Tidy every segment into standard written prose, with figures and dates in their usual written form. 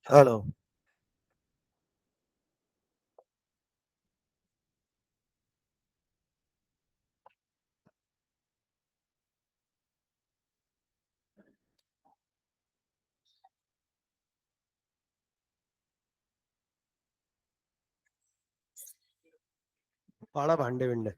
Hello. पाड़ा भांडे विंडे।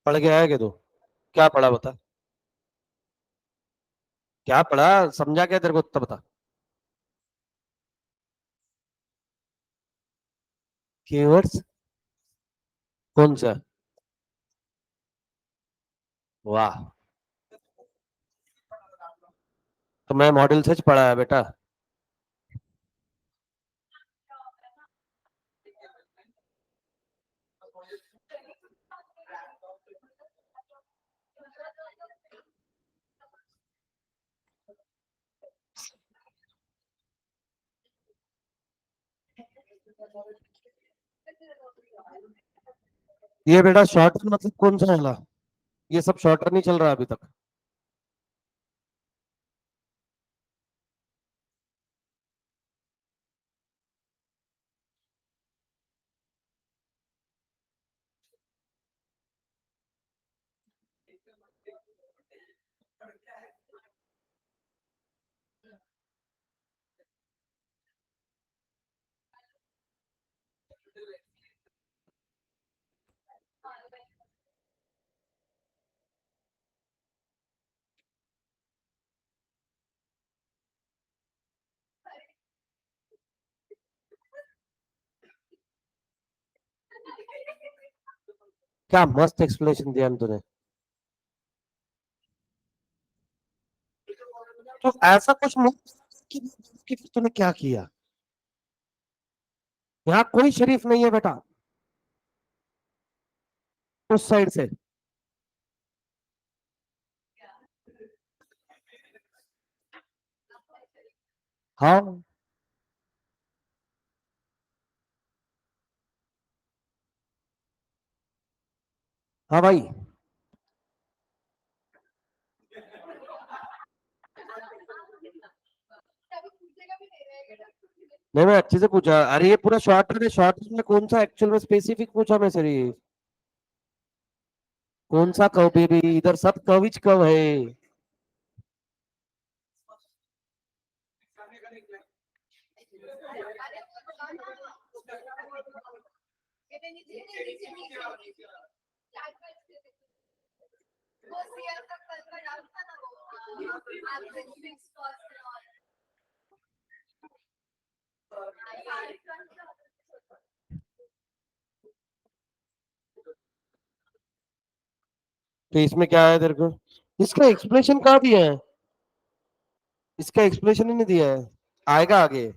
पढ़ के आया क्या तू? क्या पढ़ा बता। क्या पढ़ा? समझा क्या तेरे को? उतना बता। कीवर्ड्स? कौन सा? वाह। तो मैं मॉडल से पढ़ा है बेटा। ये बेटा शॉर्टर मतलब कौन सा वाला? ये सब शॉर्टर नहीं चल रहा अभी तक। क्या मस्त एक्सप्लेनेशन दिया ना तूने। तो ऐसा कुछ कि फिर तूने क्या किया? यहाँ कोई शरीफ नहीं है बेटा। उस साइड से। हाँ। हाँ भाई। नहीं, मैं अच्छे से पूछा। अरे ये पूरा शॉर्ट है। शॉर्ट में कौन सा एक्चुअल में स्पेसिफिक पूछा मैं सिर्फ। कौन सा कव बेबी? इधर सब कविच कव है। तो इसमें क्या है तेरे को? इसका एक्सप्लेनेशन कहाँ दिया है? इसका एक्सप्लेनेशन ही नहीं दिया है। आएगा आगे।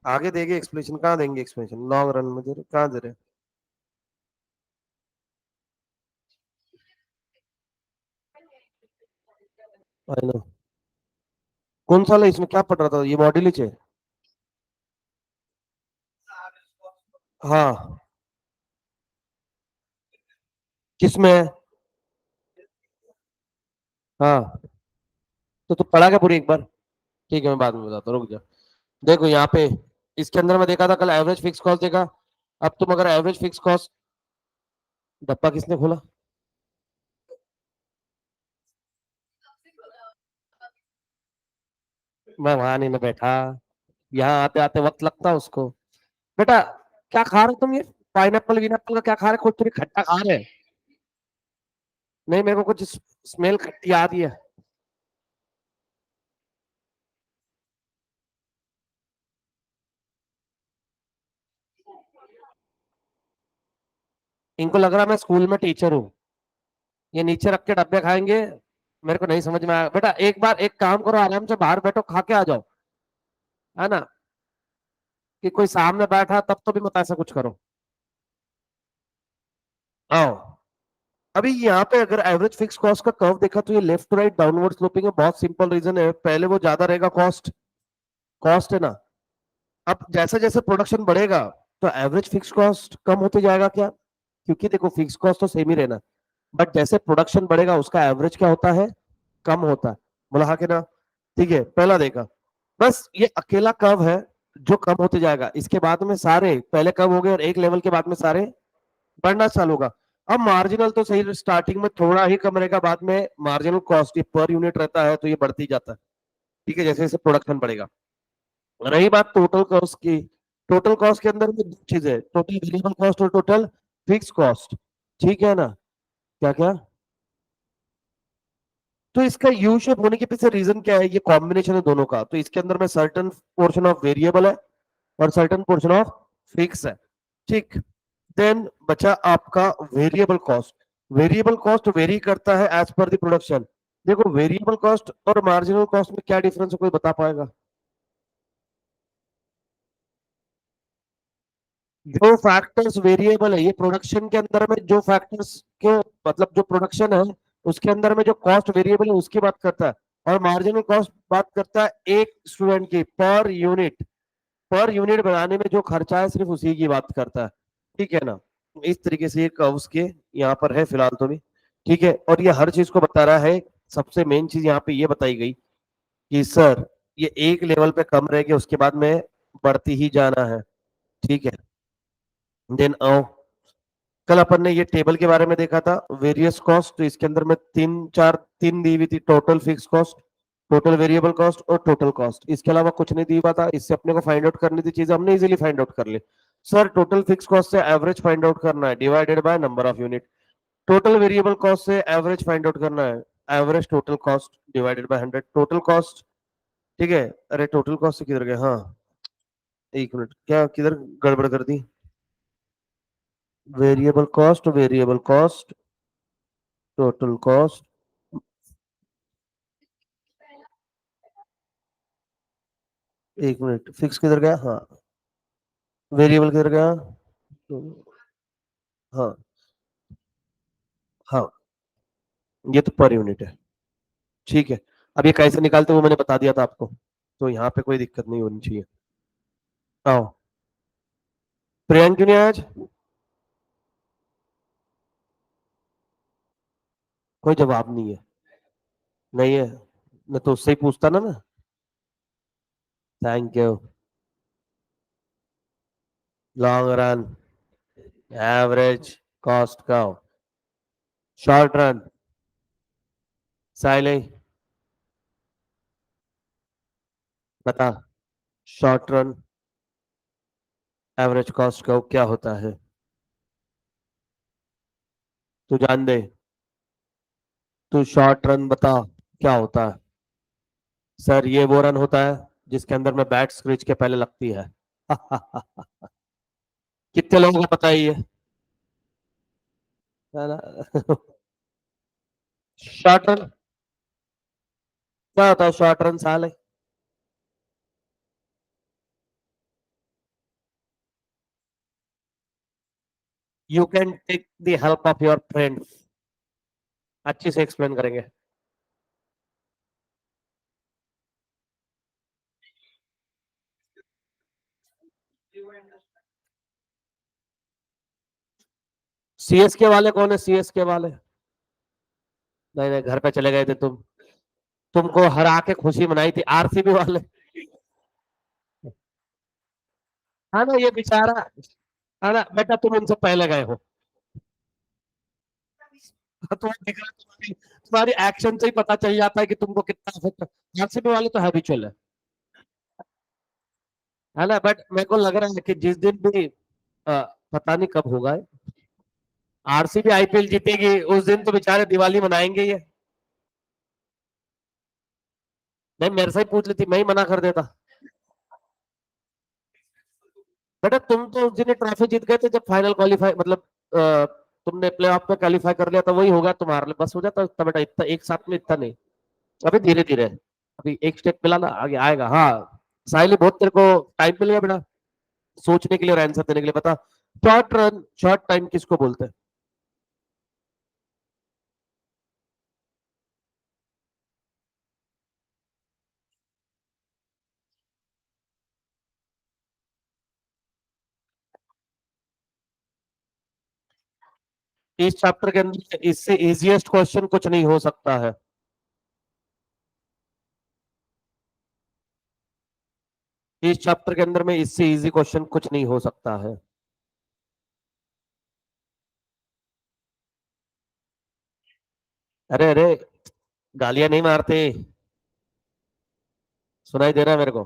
आगे देंगे एक्सप्लेनेशन। कहाँ देंगे एक्सप्लेनेशन लॉन्ग रन में? दे रहे कहाँ दे रहे? I know. कौन सा वाला? इसमें क्या पढ़ रहा था? ये मॉडल ही है। हाँ। किसमें है? हाँ। तो तू पढ़ा क्या पूरी एक बार? ठीक है, मैं बाद में बताता हूँ, रुक जा। देखो यहाँ पे। इसके अंदर मैं देखा था कल एवरेज फिक्स कॉस्ट देखा। अब तुम अगर एवरेज फिक्स कॉस्ट। डब्बा किसने खोला? मैं वहां नहीं ना बैठा। यहाँ आते आते वक्त लगता है उसको। बेटा। क्या खा रहे हो तुम ये? पाइनएप्पल विनएप्पल का क्या खा रहे हो? खुद तुम खट्टा खा रहे हैं? नहीं, मेरे को कुछ स्मेल खट्टी आ रही है। इनको लग रहा है मैं स्कूल में टीचर हूँ। ये नीचे रख के डब्बे खाएंगे। मेरे को नहीं समझ में आया बेटा, एक बार एक काम करो, आराम से बाहर बैठो, खा के आ जाओ। है ना? कि कोई सामने बैठा तब तो भी मत ऐसा कुछ करो। आओ। अभी यहाँ पे अगर एवरेज फिक्स कॉस्ट का कर्व देखा तो ये left to right downward sloping है। बहुत सिंपल रीजन है, पहले वो ज्यादा रहेगा कॉस्ट। कॉस्ट है ना। अब जैसे जैसे प्रोडक्शन बढ़ेगा तो एवरेज फिक्स कॉस्ट कम होते जाएगा क्या? क्योंकि देखो फिक्स कॉस्ट तो सेम ही रहना, बट जैसे प्रोडक्शन बढ़ेगा उसका एवरेज क्या होता है? कम होता है। बोला हाँ कि ना? ठीक है, पहला देखा। बस ये अकेला कर्व है जो कम होते जाएगा, इसके बाद में सारे पहले कम हो गए और एक लेवल के बाद में सारे बढ़ना चालू होगा। अब मार्जिनल तो सही स्टार्टिंग में थोड़ा ही कम रहेगा, बाद में मार्जिनल कॉस्ट ये पर यूनिट रहता है तो ये बढ़ती जाता है। ठीक है, जैसे जैसे प्रोडक्शन बढ़ेगा। रही बात टोटल कॉस्ट की, टोटल कॉस्ट के अंदर में दो चीजें, टोटल वेरिएबल कॉस्ट और टोटल फिक्स कॉस्ट। ठीक है ना? क्या क्या? तो इसका यू शेप होने के पीछे रीजन क्या है? ये कॉम्बिनेशन है दोनों का, तो इसके अंदर में सर्टन पोर्शन ऑफ वेरिएबल है और सर्टन पोर्शन ऑफ फिक्स है। ठीक। देन बचा आपका variable cost. Variable cost very करता है एज पर द प्रोडक्शन। देखो वेरिएबल कॉस्ट और मार्जिनल कॉस्ट में क्या डिफरेंस है, कोई बता पाएगा? जो फैक्टर्स वेरिएबल है, ये प्रोडक्शन के अंदर में जो फैक्टर्स के मतलब जो प्रोडक्शन है उसके अंदर में जो कॉस्ट वेरिएबल है उसकी बात करता है। और मार्जिनल कॉस्ट बात करता है एक स्टूडेंट की पर यूनिट, पर यूनिट बनाने में जो खर्चा है सिर्फ उसी की बात करता है। ठीक है ना? इस तरीके से ये कर्व्स के यहाँ पर है फिलहाल तो भी। ठीक है, और ये हर चीज को बता रहा है। सबसे मेन चीज यहाँ पे ये बताई गई कि सर ये एक लेवल पे कम रहेगी उसके बाद में बढ़ती ही जाना है। ठीक है। देन आओ, कल अपन ने ये टेबल के बारे में देखा था वेरियस कॉस्ट, तो इसके अंदर में तीन दी हुई थी, total fix cost, total variable cost और टोटल कॉस्ट। इसके अलावा कुछ नहीं दी हुआ था, इससे अपने को फाइंड आउट करनी थी चीजें, हमने इजीली फाइंड आउट कर ली। सर टोटल फिक्स कॉस्ट से एवरेज फाइंड आउट करना है divided by number of unit. Total variable cost से एवरेज फाइंड आउट करना है average total cost divided by 100 total cost. ठीक है। अरे टोटल कॉस्ट से किधर गए? हाँ, एक मिनट, क्या किधर गड़बड़ कर दी? Variable cost total cost. एक मिनट, फिक्स किधर गया? हाँ, वेरिएबल किधर गया? हाँ हाँ, ये तो पर यूनिट है। ठीक है। अब ये कैसे निकालते हैं वो मैंने बता दिया था आपको, तो यहाँ पे कोई दिक्कत नहीं होनी चाहिए। आओ। प्रियंक क्यों नहीं आया आज? कोई जवाब नहीं है। नहीं है? मैं तो उससे ही पूछता ना मैं। Thank you. Long run average cost का, शॉर्ट रन साइले बता। शॉर्ट रन एवरेज कॉस्ट का क्या होता है? तू जान दे। तू शॉर्ट रन बता क्या होता है? सर ये वो रन होता है जिसके अंदर में बैट स्क्रीज के पहले लगती है। कितने लोगों को पता ही है ना? शॉर्ट रन क्या होता है? शॉर्ट रन साल है। You can take the help of your friends. अच्छे से एक्सप्लेन करेंगे। सीएसके वाले कौन है? सीएसके वाले? नहीं नहीं, घर पे चले गए थे तुम। तुमको हरा के खुशी मनाई थी आरसीबी वाले। हाँ ना, ये बेचारा। है ना बेटा, तुम उनसे पहले गए हो। तुम्हें दिख रहा है, तुम्हारी एक्शन से ही पता चल जाता है कि तुमको कितना अफेक्ट। आरसीबी वाले तो हैबिचुअल है ना? बट मेरे को लग रहा है कि जिस दिन भी पता नहीं कब होगा आरसीबी आईपीएल जीतेगी उस दिन तो बेचारे दिवाली मनाएंगे ये। नहीं, मेरे से ही पूछ लेती, मैं ही मना कर देता। बेटा तुम तो उस दिन ट्रॉफी जीत गए थे जब फाइनल क्वालीफाई मतलब तुमने प्ले ऑफ में क्वालिफाई कर लिया तो वही होगा तुम्हारे लिए, बस हो जाता इतना बेटा, इतना एक साथ में इतना नहीं। अभी धीरे धीरे, अभी एक स्टेप मिला ना, आगे आएगा। हाँ साहिल, बहुत तेरे को टाइम मिल गया बेटा सोचने के लिए और आंसर देने के लिए। बता, शॉर्ट रन, शॉर्ट टाइम किसको बोलते हैं? इस चैप्टर के अंदर इससे इजीएस्ट क्वेश्चन कुछ नहीं हो सकता है। इस चैप्टर के अंदर में इससे इजी क्वेश्चन कुछ नहीं हो सकता है। अरे अरे, गालियां नहीं मारते, सुनाई दे रहा है मेरे को।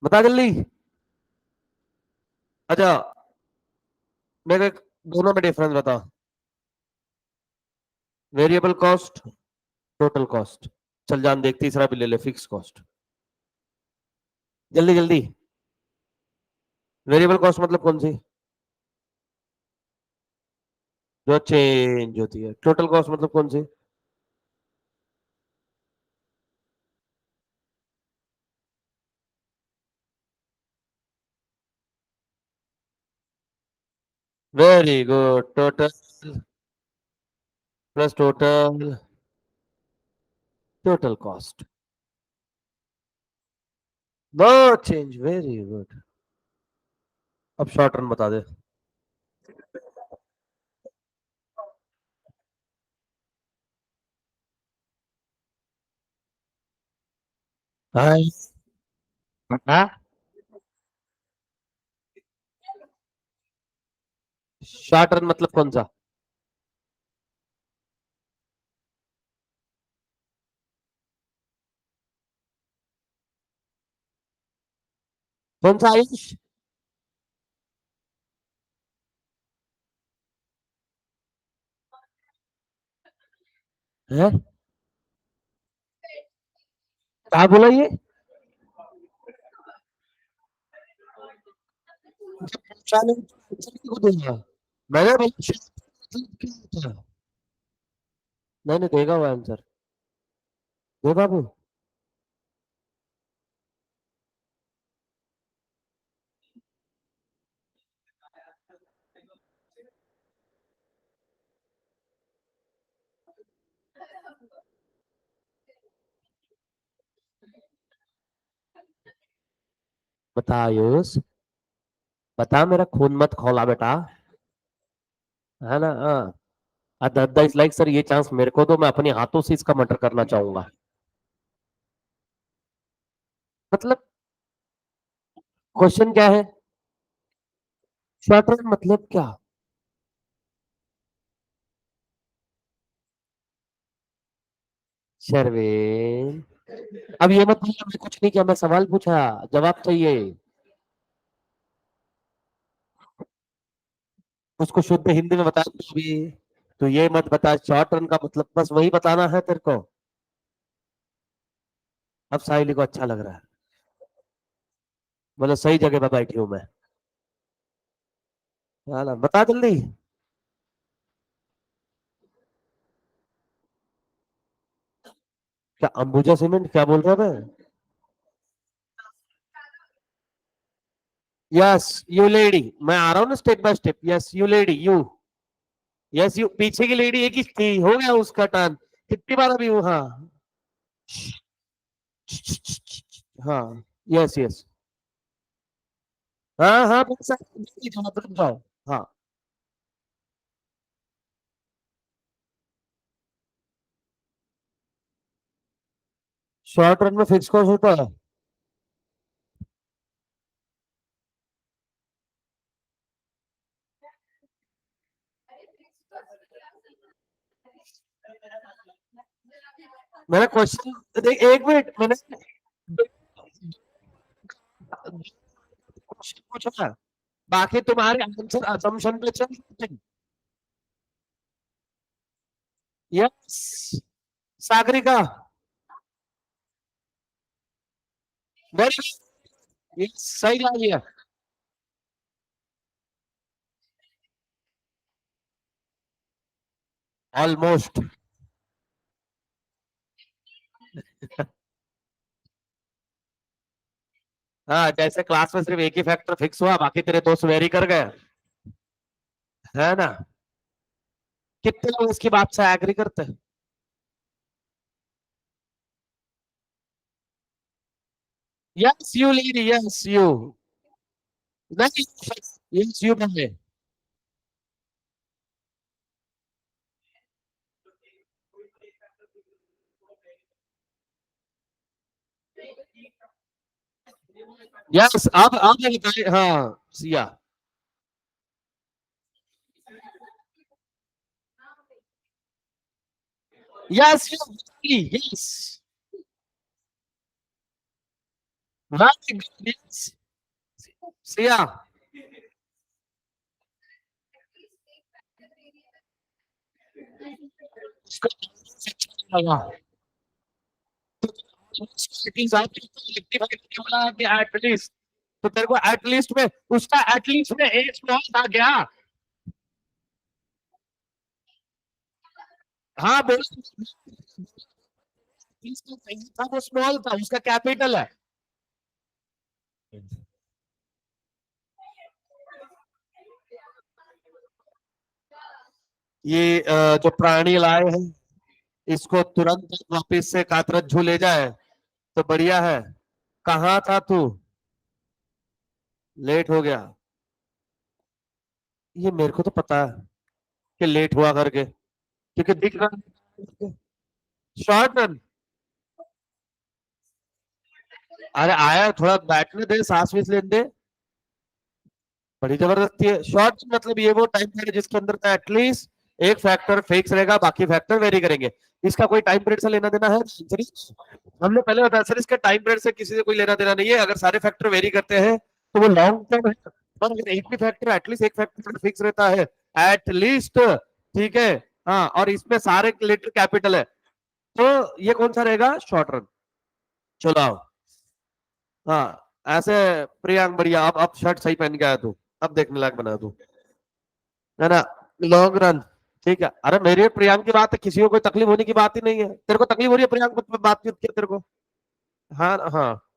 बता जल्दी। अच्छा, मेरे को दोनों में डिफरेंस बता। Variable cost, total cost. चल जान देख, तीसरा भी ले ले, फिक्स कॉस्ट। जल्दी जल्दी। वेरिएबल कॉस्ट मतलब कौन सी? जो चेंज होती है। टोटल कॉस्ट मतलब कौन सी? Very good, total plus total, total cost. No change, very good. अब शॉर्ट रन बता दे। हाँ, शॉर्ट रन मतलब कौन सा? कौन सा आयुष? है? क्या बोला ये? जब पूछा नहीं तो आंसर क्यों दूंगा? मैंने भाई मतलब क्या होता है? नहीं नहीं, देगा वो आंसर। दे बाबू। बता आयुष, बता, मेरा खून मत खौला बेटा। है ना? हाँ। अदर इज लाइक, सर ये चांस मेरे को दो, मैं अपने हाथों से इसका मर्डर करना चाहूंगा। मतलब क्वेश्चन क्या है? शॉर्ट रन मतलब क्या? शर्वेन, अब ये मत बोलो मैं कुछ नहीं किया, मैं सवाल पूछा, जवाब चाहिए। उसको शुद्ध हिंदी में बता दो अभी। तो ये मत बता शॉर्ट रन का मतलब, बस वही बताना है तेरे को। अब साहिली को अच्छा लग रहा है, मतलब सही जगह पर बैठी हूं मैं। हाँ, बता जल्दी। क्या अंबुजा सीमेंट? क्या बोल रहा मैं? यस यू लेडी, मैं आ रहा हूँ ना step by step. Yes you lady, you. Yes you, पीछे की लेडी एक ही थी, हो गया उसका टर्न। कितनी बार अभी हूँ? हाँ। हाँ। Yes yes. हाँ हाँ, बस जवाब रुक जाओ। हाँ। शॉर्ट रन में फिक्स कॉस्ट होता है। मैंने क्वेश्चन देख, एक मिनट, मैंने क्वेश्चन पूछा, बाकी तुम्हारे आंसर असम्पशन पे चल रहे थे। यस, सागरिका। वेरी, यस सही जवाब दिया। ऑलमोस्ट। हाँ, जैसे क्लास में सिर्फ एक ही फैक्टर फिक्स हुआ, बाकी तेरे दोस्त वेरी कर गए, है ना? कितने लोग इसकी बात से एग्री करते हैं? Yes you lead, yes you. नहीं, यस यू बोले। यस, अब ये बताइए, हाँ Siya. Yes you, yes, very good, yes Siya. इसको अच्छा लगा। एटलीस्ट आपने रेक्टिफाई करके बोला कि एटलीस्ट, तो तेरे को एटलीस्ट में, उसका एटलीस्ट में एक स्मॉल था क्या? हाँ बोल, इसका सही था, वो स्मॉल था, उसका कैपिटल है। ये जो प्राणी लाए हैं, इसको तुरंत वापिस से कातरत झू ले जाए तो बढ़िया है। कहाँ था तू? लेट हो गया। ये मेरे को तो पता है कि लेट हुआ करके, क्योंकि दिख रहा। Short run. अरे आया, थोड़ा बैठने दे, सांस भी लेने दे। बड़ी जबरदस्ती है। शॉर्ट मतलब ये वो टाइम पीरियड जिसके अंदर एटलीस्ट एक फैक्टर फिक्स रहेगा, बाकी फैक्टर वेरी करेंगे। इसका कोई टाइम पीरियड से लेना देना है सर? हमने पहले बताया सर, इसका टाइम पीरियड से किसी से कोई लेना देना नहीं है। अगर सारे फैक्टर वेरी करते हैं तो वो लॉन्ग टर्म है, और अगर एक भी फैक्टर, एटलीस्ट एक फैक्टर फिक्स रहता है, एटलीस्ट, ठीक है, हाँ, और इसमें सारे लेटर कैपिटल है, तो ये कौन सा रहेगा? Short run. चलो आओ। हाँ ऐसे। प्रियांक बढ़िया, अब शर्ट सही पहन के आया तू, अब देखने लायक बना तू, है ना? Long run. ठीक है, अरे मेरी और प्रियांक की बात है, किसी को कोई तकलीफ होने की बात ही नहीं है। तेरे को तकलीफ हो रही है प्रियांक को बातचीत की तेरे को? हाँ हाँ।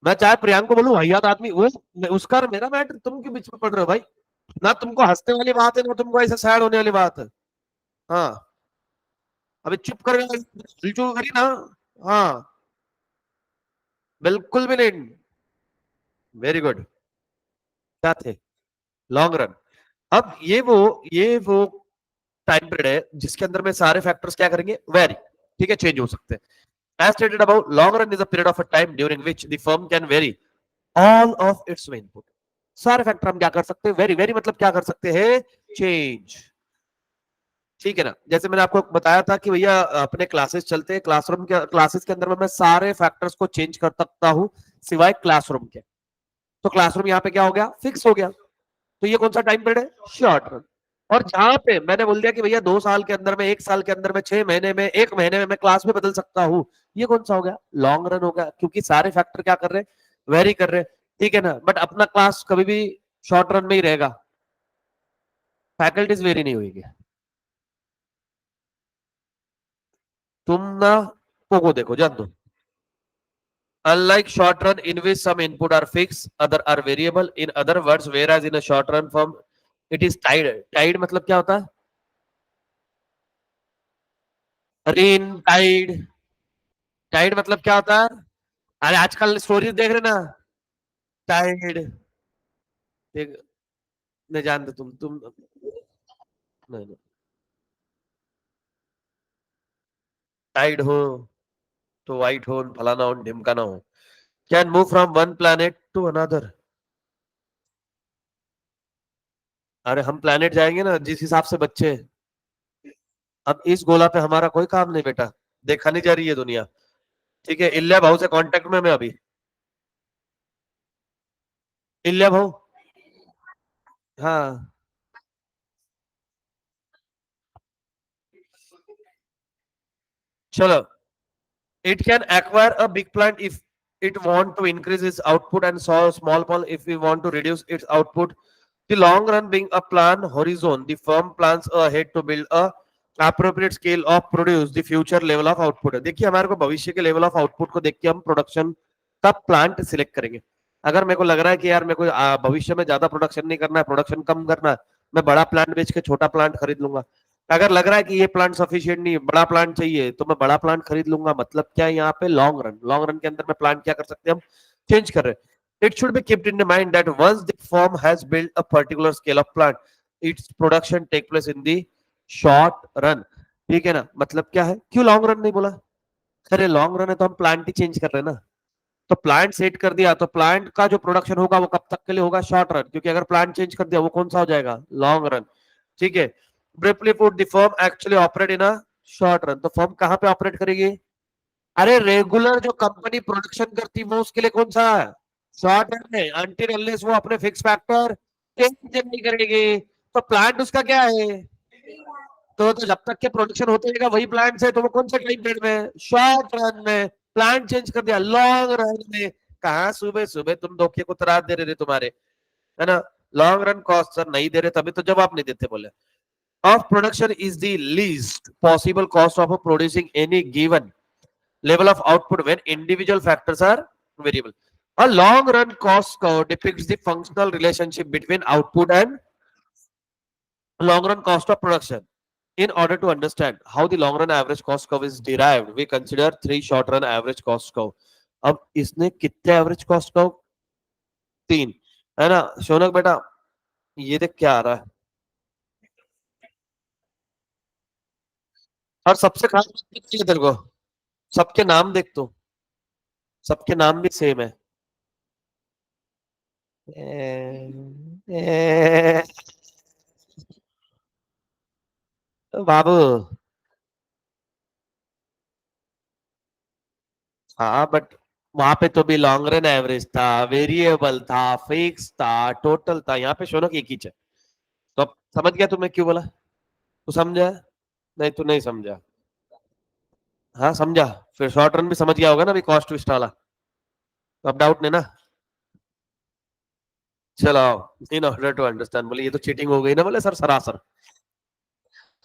मैं चाहे प्रियांक को बोलूं वाहियात आदमी वो, उसका और मेरा मैटर, तुम क्यों बीच में पड़ रहे हो भाई? ना तुमको हंसने वाली बात है, ना तुमको ऐसे सैड होने वाली बात है। हाँ, अभी चुप कर हिलचुल करी ना। हाँ, बिल्कुल भी नहीं। Very good. क्या थे? Long run. अब ये वो टाइम पीरियड है जिसके अंदर में सारे फैक्टर्स क्या करेंगे? वेरी, ठीक है, चेंज हो सकते हैं। As stated above, long run is a period of a time during which the firm can vary all of its input. सारे फैक्टर हम क्या कर सकते हैं? वेरी, वेरी मतलब क्या कर सकते हैं? चेंज। ठीक है ना? जैसे मैंने आपको बताया था कि भैया अपने क्लासेस चलते हैं, क्लासरूम के क्लासेस के अंदर में मैं सारे फैक्टर्स को चेंज कर सकता हूं सिवाय क्लासरूम के। तो क्लासरूम यहाँ पे क्या हो गया? फिक्स हो गया। तो ये कौन सा टाइम पीरियड है? Short run. और जहां पे मैंने बोल दिया कि भैया 2 साल के अंदर में, 1 साल के अंदर में, 6 महीने में, 1 महीने में मैं क्लास में बदल सकता हूँ, ये कौन सा हो गया? लॉन्ग रन हो गया, क्योंकि सारे फैक्टर क्या कर रहे हैं? वेरी कर रहे हैं। ठीक है ना? बट अपना क्लास कभी भी शॉर्ट रन में ही रहेगा, फैकल्टीज वेरी नहीं हुई। तुम ना पोगो देखो, जान दो। Unlike short run in which some input are fixed, other are variable. In other words, whereas in a short run form, it is tied. Tied मतलब क्या होता है? Rain Tide. टाइड मतलब क्या होता है? अरे आजकल स्टोरीज देख रहे ना? टाइड। देख, नहीं जानते तुम नहीं, नहीं। टाइड हो तो वाइट हो, फलाना हो, ढिमकाना हो। Can move from one planet to another. अरे हम प्लैनेट जाएंगे ना जिस हिसाब से बच्चे। अब इस गोला पे हमारा कोई काम नहीं बेटा, देखा नहीं जा रही है दुनिया। ठीक है, इल्लिया भाऊ से कांटेक्ट में मैं अभी। इल्लिया भाऊ। हाँ। चलो। It can acquire a big plant if it want to increase its output, and so small plant if we want to reduce its output. The long run being a plan horizon, the firm plans ahead to build a appropriate scale of produce the future level of output है। देखिए हमारे को भविष्य के level of output को देख के हम प्रोडक्शन का प्लांट सिलेक्ट करेंगे। अगर मेरे को लग रहा है कि यार मेरे को भविष्य में ज्यादा प्रोडक्शन नहीं करना है, प्रोडक्शन कम करना है, मैं बड़ा प्लांट बेच के छोटा प्लांट खरीद लूंगा। अगर लग रहा है कि ये प्लांट सफिशिएंट नहीं है, बड़ा प्लांट चाहिए, तो मैं बड़ा प्लांट खरीद लूंगा। मतलब क्या है यहाँ पे, लॉन्ग रन के अंदर में प्लांट क्या कर सकते हैं हम, चेंज कर रहे हैं। It should be kept in the mind that once the firm has built a particular scale of plant, its production take place in the short run. ठीक है ना, मतलब क्या है, क्यों लॉन्ग रन नहीं बोला? अरे लॉन्ग रन है तो हम प्लांट ही चेंज कर रहे हैं ना। तो प्लांट सेट कर दिया तो प्लांट का जो प्रोडक्शन होगा वो कब तक के लिए होगा, शॉर्ट रन, क्योंकि अगर प्लांट चेंज कर दिया वो कौन सा हो जाएगा, लॉन्ग रन। ठीक है, briefly put the firm actually operate in a short run. तो फर्म कहां पे ऑपरेट करेगी? अरे रेगुलर जो कंपनी प्रोडक्शन करती है वो उसके लिए कौन सा है, शॉर्ट रन है, अनटिल अनलेस वो अपने फिक्स फैक्टर चेंज नहीं करेगी। तो प्लांट उसका क्या है, तो जब तक के प्रोडक्शन होते रहेगा वही प्लांट है, तो वो कौन सा टाइम पीरियड में, शॉर्ट रन में। प्लांट चेंज कर दिया लॉन्ग रन में। कहा सुबह सुबह तुम धोखे को त्रास दे रहे थे तुम्हारे, है ना। लॉन्ग रन कॉस्ट सर नहीं दे रहे, तभी तो जवाब नहीं देते। बोले of production is the least possible cost of producing any given level of output when individual factors are variable. A long run cost curve depicts the functional relationship between output and long run cost of production. In order to understand how the long run average cost curve is derived, we consider three short run average cost curve. अब इसने कितने average cost curve, तीन, है ना। शौनक बेटा ये देख क्या आ रहा है, और सबसे खास बात क्या है तेरे को, सबके नाम देख, तो सबके नाम भी सेम है। ए, ए, बाबू, हाँ बट वहां पे तो भी लॉन्ग रन एवरेज था, वेरिएबल था, फिक्स था, टोटल था। यहाँ पे शोनक एक ही है। तो अब समझ गया तुम्हें क्यों बोला, तू समझा? नहीं तू नहीं समझा। हाँ समझा, फिर शॉर्ट रन भी समझ गया होगा ना अभी, कॉस्ट ट्विस्ट वाला। तो अब डाउट नहीं ना। चलो, इन ऑर्डर टू अंडरस्टैंड, बोले ये तो चीटिंग हो गई ना, बोले सर सरासर।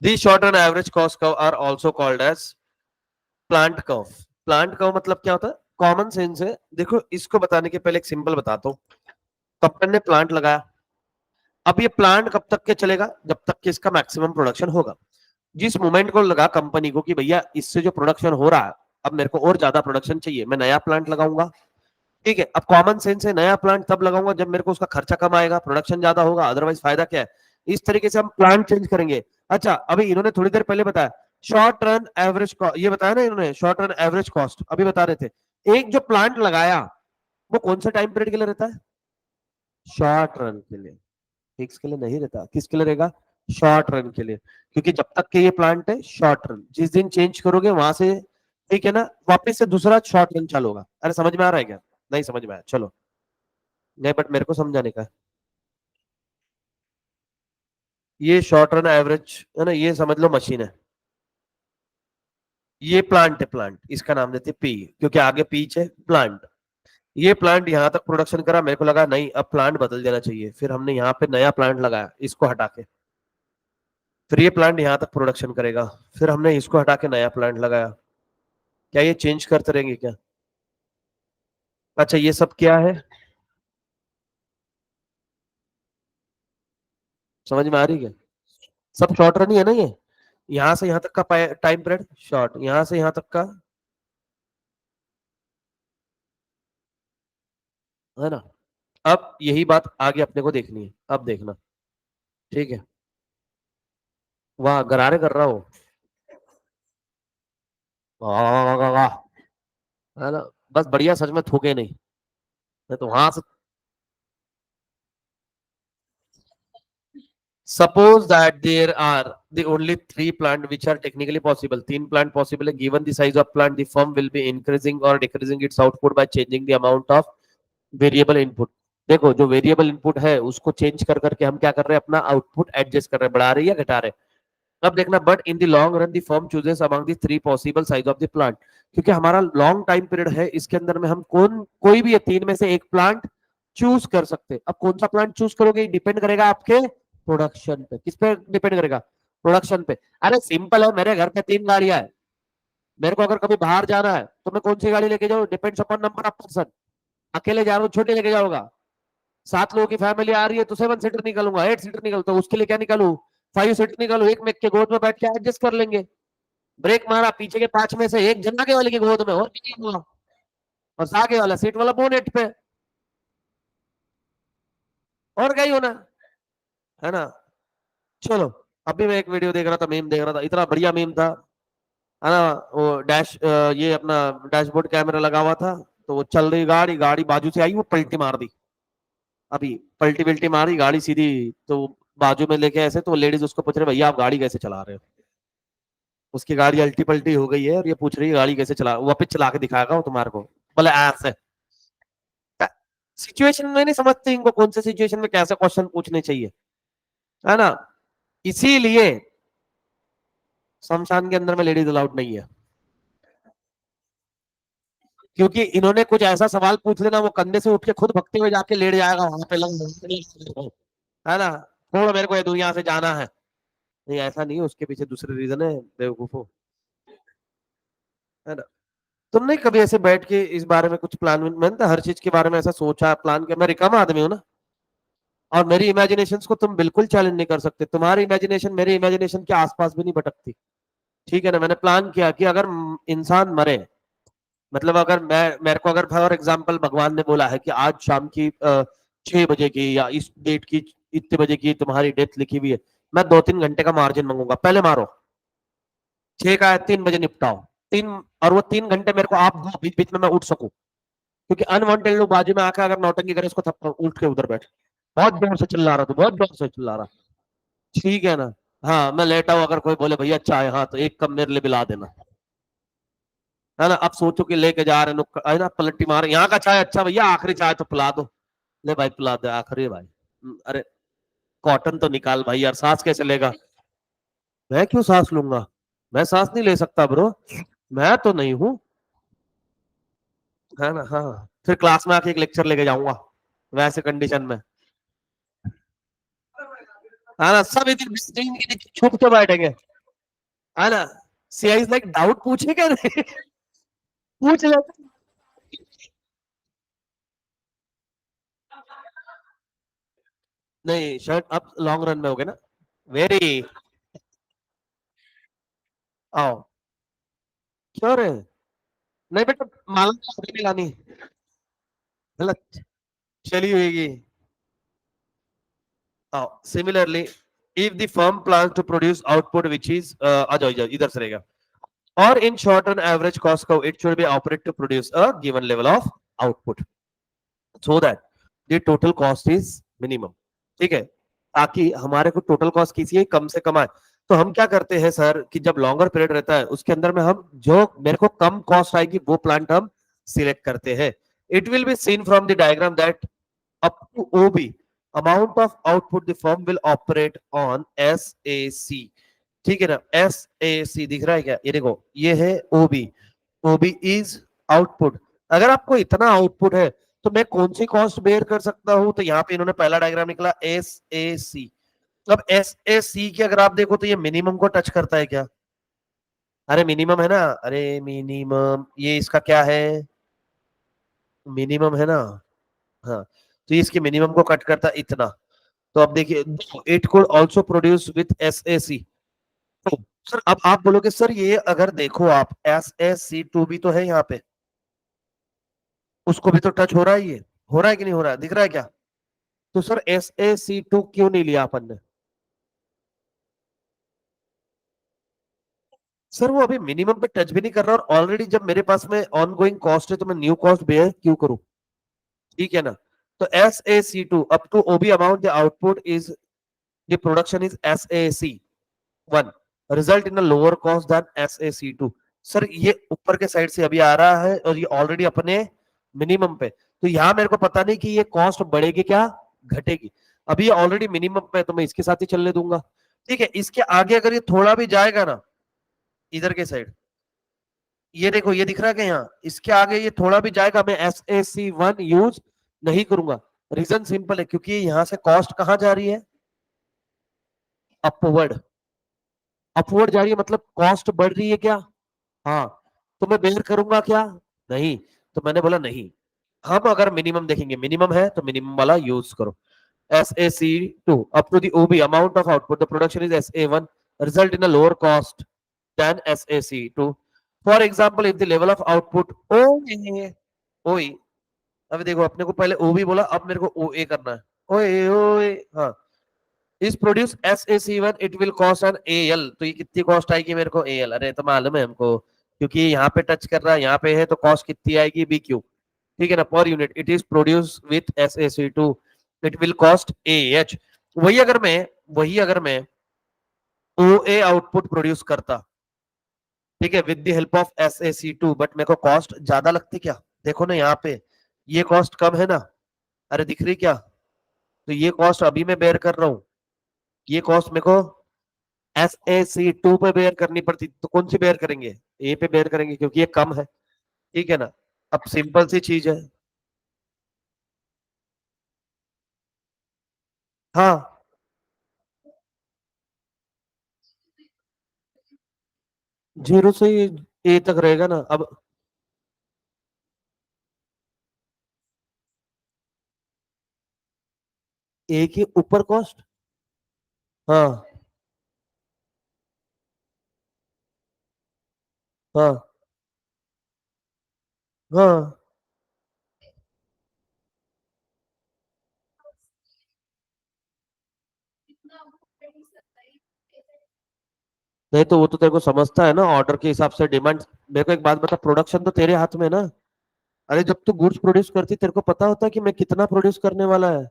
The short run average cost curve are also called as plant curve. Plant curve मतलब क्या होता है, कॉमन सेंस है। देखो इसको बताने के पहले एक सिंपल बताता हूँ। कंपनी ने प्लांट लगाया, अब ये प्लांट कब तक के चलेगा, जब तक कि इसका मैक्सिमम प्रोडक्शन होगा। जिस मोमेंट को लगा कंपनी को कि भैया इससे जो प्रोडक्शन हो रहा है, अब मेरे को और ज्यादा प्रोडक्शन चाहिए, मैं नया प्लांट लगाऊंगा। ठीक है, अब कॉमन सेंस है, नया प्लांट तब लगाऊंगा जब मेरे को उसका खर्चा कम आएगा, प्रोडक्शन ज्यादा होगा, अदरवाइज फायदा क्या है। इस तरीके से हम प्लांट चेंज करेंगे। अच्छा अभी इन्होंने थोड़ी देर पहले बताया शॉर्ट रन एवरेज, ये बताया ना इन्होंने, शॉर्ट रन एवरेज कॉस्ट अभी बता रहे थे। एक जो प्लांट लगाया वो कौन सा टाइम पीरियड के लिए रहता है, शॉर्ट रन के लिए, फिक्स के लिए नहीं रहता। किसके लिए रहेगा, शॉर्ट रन के लिए, क्योंकि जब तक के ये प्लांट है शॉर्ट रन, जिस दिन चेंज करोगे वहां से, ठीक है ना, वापस से दूसरा शॉर्ट रन चालू होगा। अरे समझ में आ रहा है क्या, नहीं समझ में आया, चलो। नहीं बट मेरे को समझाने का है। ये शॉर्ट रन एवरेज है ना, ये समझ लो मशीन है, ये प्लांट है, प्लांट इसका नाम देते पी, क्योंकि आगे पीच है प्लांट। ये प्लांट यहाँ तक प्रोडक्शन करा, मेरे को लगा नहीं अब प्लांट बदल देना चाहिए, फिर हमने यहाँ पे नया प्लांट लगाया इसको हटा के, फिर ये प्लांट यहाँ तक प्रोडक्शन करेगा, फिर हमने इसको हटा के नया प्लांट लगाया। क्या ये चेंज करते रहेंगे क्या? अच्छा ये सब क्या है, समझ में आ रही है क्या? सब शॉर्ट रन ही है ना ये, यहाँ से यहाँ तक का टाइम पीरियड शॉर्ट, यहाँ से यहाँ तक का, है ना। अब यही बात आगे अपने को देखनी है, अब देखना। ठीक है, वाह गरारे कर रहा हो, वाह वाह वाह वाह, है ना। बस बढ़िया, सच में थूके नहीं, मैं तो वहां से। Suppose that there are the only three plant which are technically possible. तीन plant possible है. Given the size of plant, the firm will be increasing or decreasing its output by changing the amount of variable input. देखो जो variable input है उसको change कर करके हम क्या कर रहे हैं, अपना आउटपुट एडजस्ट कर रहे हैं, बढ़ा रहे हैं या घटा रहे हैं। अब देखना, but in the long run the firm chooses among the three possible size of the plant, क्योंकि हमारा लॉन्ग टाइम पीरियड है, इसके अंदर में हम कोई भी तीन में से एक प्लांट चूज कर सकते हैं। अब कौन सा प्लांट चूज करोगे डिपेंड करेगा आपके प्रोडक्शन पे, किस पे डिपेंड करेगा, प्रोडक्शन पे। अरे सिंपल है, मेरे घर पे 3 गाड़ियां है, मेरे को अगर कभी बाहर जाना है तो मैं कौन सी गाड़ी लेके जाऊँ, depends upon number of person. अकेले जा रहा हूँ छोटी लेके जाऊंगा, 7 लोगों की फैमिली आ रही है तो 7 सीटर निकलूंगा, 8 सीटर निकलता हूँ, उसके लिए क्या निकालू, 5 सीटर निकालू, एक में के गोद में बैठ के एडजस्ट कर लेंगे। ब्रेक मारा, पीछे के 5 में से एक जन आगे वाले की गोद में, और क्या हुआ, और आगे वाला सीट वाला बोनेट पे, और क्या ही होना है ना। चलो, अभी मैं एक वीडियो देख रहा था, मीम देख रहा था, इतना बढ़िया मीम था, है ना। वो ये अपना डैशबोर्ड कैमरा लगा हुआ था, तो वो चल रही गाड़ी, गाड़ी बाजू से आई, वो पलटी मार दी, अभी पलटी बिल्टी मारी गाड़ी सीधी, तो बाजू में लेके ऐसे, तो लेडीज उसको पूछ रहे भैया आप गाड़ी कैसे चला रहे हो, उसकी गाड़ी अल्टी पल्टी हो गई है और ये पूछ रही है गाड़ी कैसे चला, वापिस चला के दिखाएगा वो तुम्हारे को, बोले ऐसे। सिचुएशन में नहीं समझते इनको, कौन से सिचुएशन में कैसे क्वेश्चन पूछने चाहिए, है ना। इसीलिए शमशान के अंदर में लेडीज अलाउड नहीं है, क्योंकि इन्होंने कुछ ऐसा सवाल पूछ लेना, वो कंधे से उठ के खुद भगते हुए जाके लेट जाएगा वहां पे, लग है ना, छोड़ो मेरे को ये दुनिया से जाना है। नहीं ऐसा नहीं है, उसके पीछे दूसरे रीजन है बेवकूफो, है ना। तुमने कभी ऐसे बैठ के इस बारे में कुछ प्लान, मैंने तो हर चीज के बारे में ऐसा सोचा प्लान किया, मैं रिकामा आदमी हूँ ना, और मेरी इमेजिनेशन को तुम बिल्कुल चैलेंज नहीं कर सकते, तुम्हारी इमेजिनेशन मेरी इमेजिनेशन के आसपास भी नहीं भटकती, ठीक है ना। मैंने प्लान किया कि अगर इंसान मरे, मतलब अगर मेरे को अगर फॉर एग्जाम्पल भगवान ने बोला है कि आज शाम की 6 बजे की या इस डेट की इतने बजे की तुम्हारी डेथ लिखी हुई है, मैं 2-3 घंटे का मार्जिन मांगूंगा, पहले मारो, 6 का है 3 बजे निपटाओ, 3, और वो 3 घंटे मेरे को आप दो, बीच बीच में मैं उठ सकूं, क्योंकि अनवांटेड लोग बाजू में आकर अगर नौटंकी करे, उसको थप्पड़ उठ के उधर बैठ, बहुत जोर से चिल्ला रहा था, बहुत जोर से चिल्ला रहा, ठीक है ना। हाँ मैं लेटा हूं, अगर कोई बोले भैया चाय, हाँ तो एक कप मेरे लिए पिला देना, है ना। अब सोचो कि लेके जा रहे है ना, पलटी मार, यहाँ का चाय अच्छा भैया, आखिरी चाय तो पिला दो, ले भाई पिला दे आखिरी भाई। अरे कॉटन तो निकाल भाई यार, सांस कैसे लेगा, मैं क्यों सांस लूंगा, मैं सांस नहीं ले सकता ब्रो, मैं तो नहीं हूँ, है ना। हाँ फिर क्लास में आके एक लेक्चर लेके जाऊंगा वैसे कंडीशन में, है ना। सब इधर स्क्रीन के नीचे छुप के बैठेंगे, है ना। सीआई इज लाइक डाउट पूछे क्या नहीं, पूछ लेते। नहीं शर्ट अब लॉन्ग रन में हो गए ना, वेरी, आओ, क्यों रे, नहीं बेटा माला तो अभी नहीं लानी, गलत चली हुई। Similarly, if the firm plans to produce output which is आ जाओ इधर से रहेगा, or in short run average cost curve, it should be operated to produce a given level of output so that the total cost is minimum, ठीक है, ताकि हमारे को total cost किसी कम से कम आए। तो हम क्या करते हैं सर कि जब लॉन्गर पीरियड रहता है उसके अंदर में हम जो मेरे को कम कॉस्ट आएगी वो प्लांट हम सिलेक्ट करते हैं। It will be seen from the diagram that up to OB, amount of output the firm will operate on SAC, ठीक है ना। SAC दिख रहा है क्या, ये देखो ये है OB, OB इज आउटपुट। अगर आपको इतना आउटपुट है तो मैं कौन सी कॉस्ट बेयर कर सकता हूं, तो यहाँ पे इन्होंने पहला डायग्राम निकला SAC। अब SAC की अगर आप देखो तो ये मिनिमम को टच करता है क्या, अरे मिनिमम है ना, अरे मिनिमम ये इसका क्या है, मिनिमम है ना, हाँ तो ये इसके मिनिमम को कट करता है इतना। तो अब देखिए it could also produce with SAC। तो सर अब आप बोलोगे सर ये अगर देखो आप SAC2 भी तो है यहाँ पे, उसको भी तो टच हो रहा है, ये हो रहा है कि नहीं हो रहा है, दिख रहा है क्या, तो सर SAC2 क्यों नहीं लिया अपन ने, सर वो अभी मिनिमम पे टच भी नहीं कर रहा, और ऑलरेडी जब मेरे पास में ऑन गोइंग कॉस्ट है तो मैं न्यू कॉस्ट बेयर क्यों करूं, ठीक है ना। तो SAC2 up to OB amount the output is the production is SAC1 result in lower cost than SAC2। Sir ये ऊपर के साइड से अभी आ रहा है और ये ऑलरेडी अपने मिनिमम पे, तो यहां मेरे को पता नहीं कि ये कॉस्ट बढ़ेगी क्या घटेगी, अभी ये ऑलरेडी मिनिमम पे है तो मैं इसके साथ ही चलने दूंगा, ठीक है। इसके आगे अगर ये थोड़ा भी जाएगा ना इधर के साइड, ये देखो ये दिख रहा है कि यहाँ इसके आगे ये थोड़ा भी जाएगा, मैं SAC1 यूज नहीं करूंगा। रीजन सिंपल है, क्योंकि यहाँ से कॉस्ट कहां जा रही है, अपवर्ड, अपवर्ड जा रही है मतलब कॉस्ट बढ़ रही है क्या? हाँ। तो मैं बेयर करूंगा क्या? नहीं। तो मैंने बोला नहीं, हम अगर मिनिमम देखेंगे, मिनिमम है तो मिनिमम वाला यूज करो। SAC2 up to the OB amount of output the production is SA1 result in a lower cost than SAC2. For example, if the level of output OE, अभी देखो अपने को पहले OB बोला, अब मेरे को OA करना है। ओए ओए हाँ, इस produce SAC1 it will cost an AL, तो ये कितनी कॉस्ट आएगी मेरे को AL? अरे तो मालूम है हमको, क्योंकि यहाँ पे टच कर रहा है, यहाँ पे है, तो कॉस्ट कितनी आएगी BQ, ठीक है ना, per unit. It is produce with SAC2 it will cost AH। वही अगर मैं OA आउटपुट प्रोड्यूस करता, ठीक है, with the help of SAC2, but मेरे को कॉस्ट ज्यादा लगती क्या? देखो ना यहाँ पे, ये कॉस्ट कम है ना, अरे दिख रही क्या? तो ये कॉस्ट अभी मैं बेयर कर रहा हूँ, ये कॉस्ट मेरे को SAC2 पे बेयर करनी पड़ती, तो कौन सी बेयर करेंगे? ए पे बेयर करेंगे, क्योंकि ये कम है, ठीक है ना। अब सिंपल सी चीज है। हाँ, जीरो से ए तक रहेगा ना। अब ए के ऊपर कॉस्ट, हाँ हाँ हाँ। नहीं तो वो तो तेरे को समझता है ना, ऑर्डर के हिसाब से डिमांड। मेरे को एक बात बता, प्रोडक्शन तो तेरे हाथ में है ना। अरे जब तू गुड्स प्रोड्यूस करती, तेरे को पता होता है कि मैं कितना प्रोड्यूस करने वाला है।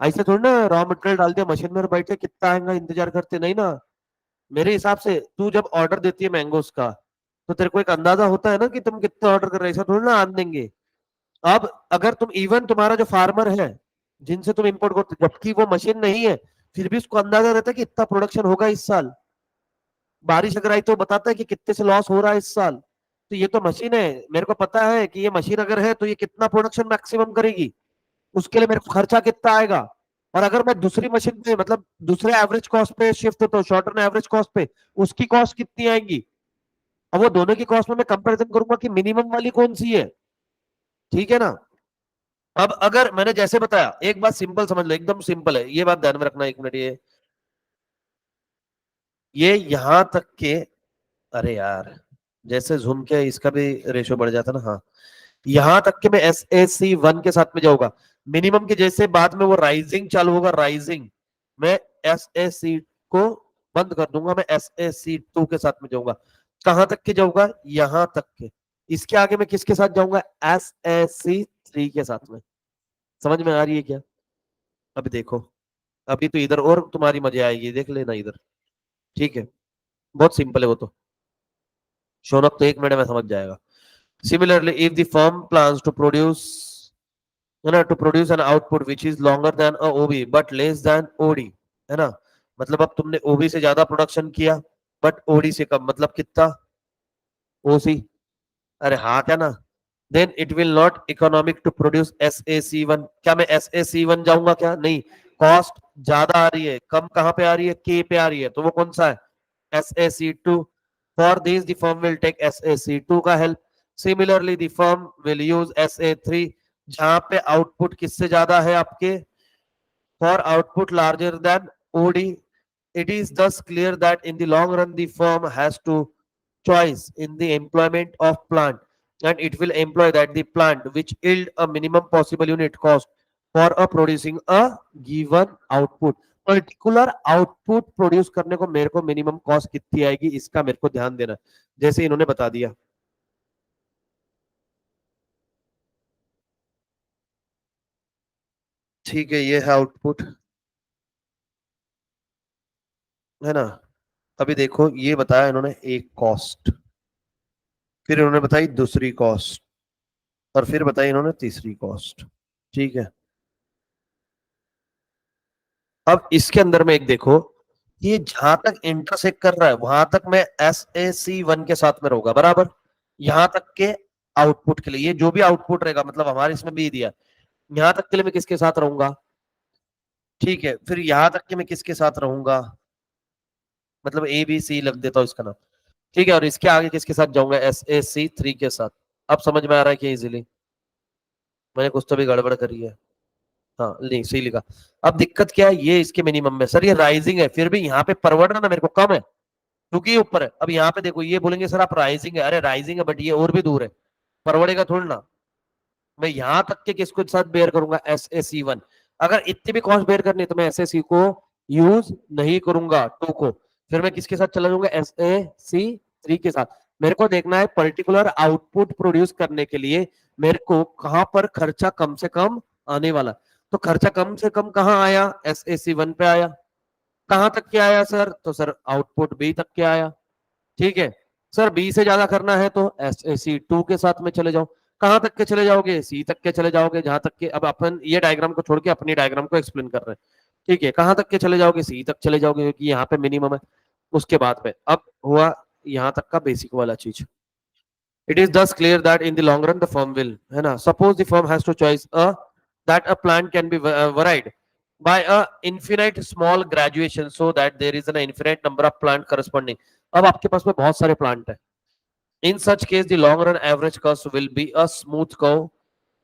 ऐसे थोड़ी ना रॉ मटेरियल डाल दिया मशीन में और बैठे कितना आएगा इंतजार करते, नहीं ना। मेरे हिसाब से तू जब ऑर्डर देती है मैंगोस का, तो तेरे को एक अंदाजा होता है ना कि तुम कितना ऑर्डर कर रहे हो, ऐसा थोड़ी ना आन देंगे। अब अगर तुम इवन तुम्हारा जो फार्मर है, जिनसे तुम इंपोर्ट करते, जबकि वो मशीन नहीं है, फिर भी उसको अंदाजा रहता है कि इतना प्रोडक्शन होगा इस साल। बारिश अगर आई तो बताता है कि कितने से लॉस हो रहा है इस साल। तो ये तो मशीन है, मेरे को पता है कि ये मशीन अगर है तो ये कितना प्रोडक्शन मैक्सिमम करेगी, उसके लिए मेरे को खर्चा कितना आएगा। और अगर मैं दूसरी मशीन पे, मतलब दूसरे एवरेज कॉस्ट पे शिफ्ट होता हूँ, शॉर्टर एवरेज कॉस्ट पे, उसकी कॉस्ट कितनी आएगी। अब वो दोनों की कॉस्ट में मैं कंपैरिजन करूंगा कि मिनिमम वाली कौन सी है, ठीक है ना। अब अगर मैंने जैसे बताया, एक बात सिंपल समझ लो, एकदम सिंपल है, ये बात ध्यान में रखना, एक मिनट। ये यहां तक के, अरे यार, जैसे झूम के इसका भी रेशो बढ़ जाता ना, हाँ। यहां तक के मैं SAC1 के साथ में जाऊंगा, मिनिमम के जैसे बाद में वो राइजिंग चालू होगा, राइजिंग, मैं SAC को बंद कर दूंगा, मैं SAC2 के साथ में जाऊंगा। कहां तक के जाऊंगा? यहां तक के। इसके आगे मैं किसके साथ जाऊंगा? SAC3 के साथ में। समझ में आ रही है क्या? अभी देखो, अभी तो इधर और तुम्हारी मजे आएगी, देख लेना इधर, ठीक है। बहुत सिंपल है वो तो, शौनक तो 1 मिनट में समझ जाएगा। Similarly if the firm plans to produce, है ना, to produce an output which is longer than a OB but less than OD, है ना, मतलब अब तुमने ओबी से ज्यादा प्रोडक्शन किया बट ओडी से कम, मतलब कितना? ओसी। अरे हाँ क्या ना, then it will not economic to produce SAC1। क्या मैं SAC1 जाऊंगा क्या? नहीं। कॉस्ट ज्यादा आ रही है, कम कहां पे आ रही है? के पे आ रही है, तो वो कौन सा है? SAC2। For this the firm will take SAC2 का help. Similarly the firm will use SA3, जहां पे आउटपुट किससे ज्यादा है आपके? for output larger than OD. It is thus clear that in the long run the firm has to choice in the employment of plant, and it will employ that the plant which yield a minimum possible unit cost for a producing a given output। Particular output produce करने को मेरे को minimum cost कितनी आएगी, इसका मेरे को ध्यान देना, जैसे इन्होंने बता दिया। ठीक है, ये है आउटपुट, है ना। अभी देखो, ये बताया इन्होंने एक कॉस्ट, फिर इन्होंने बताई दूसरी कॉस्ट, और फिर बताई इन्होंने तीसरी कॉस्ट, ठीक है। अब इसके अंदर में एक देखो, ये जहां तक इंटरसेक्ट कर रहा है वहां तक मैं SAC1 के साथ में रहूंगा, बराबर। यहां तक के आउटपुट के लिए, ये जो भी आउटपुट रहेगा, मतलब हमारे इसमें भी दिया, यहां तक के लिए मैं किसके साथ रहूंगा? ठीक है, फिर यहां तक के मैं किसके साथ रहूंगा? मतलब ए बी सी लग देता हूँ इसका नाम। ठीक है, और इसके आगे किसके साथ जाऊंगा, SAC3 के साथ। अब समझ में आ रहा है कि इजीली मैंने कुछ तो भी गड़बड़ करी है। हाँ नहीं, सही लिखा। अब दिक्कत क्या है, ये इसके मिनिमम में सर, ये राइजिंग है, फिर भी यहाँ पे परवड़ रहा ना मेरे को, कम है क्योंकि ये ऊपर है। अब यहाँ पे देखो, ये बोलेंगे सर आप राइजिंग है, अरे राइजिंग है बट ये और भी दूर है, परवड़ेगा थोड़ी ना। मैं यहां तक के किसको साथ बेयर करूंगा, SAC1। अगर इतनी भी कॉस्ट बेयर करनी है तो मैं SAC को यूज नहीं करूंगा, टू को। फिर मैं किसके साथ चला जाऊंगा, SAC3 के साथ। मेरे को देखना है पर्टिकुलर आउटपुट प्रोड्यूस करने के लिए मेरे को कहां पर खर्चा कम से कम आने वाला। तो खर्चा कम से कम कहां आया, SAC1 पे आया। कहां तक के आया सर, तो सर आउटपुट बी तक के आया। ठीक है सर, बी से ज्यादा करना है तो SAC2 के साथ में चले जाओ। कहां तक के चले जाओगे, सी तक के चले जाओगे, जहां तक के, अब अपन ये डायग्राम को छोड़ के अपनी डायग्राम को एक्सप्लेन कर रहे हैं। ठीक है, कहां तक के चले जाओगे, सी तक चले जाओगे क्योंकि यहाँ पे मिनिमम है। उसके बाद में अब हुआ यहाँ तक का बेसिक वाला चीज। It is thus clear that in the long run the firm will, है ना, suppose the firm has to choice that a plant can be varied by a infinite small graduation so that there is an infinite number of plant corresponding। अब आपके पास में बहुत सारे plant है। In such case, the long run average cost will be a smooth curve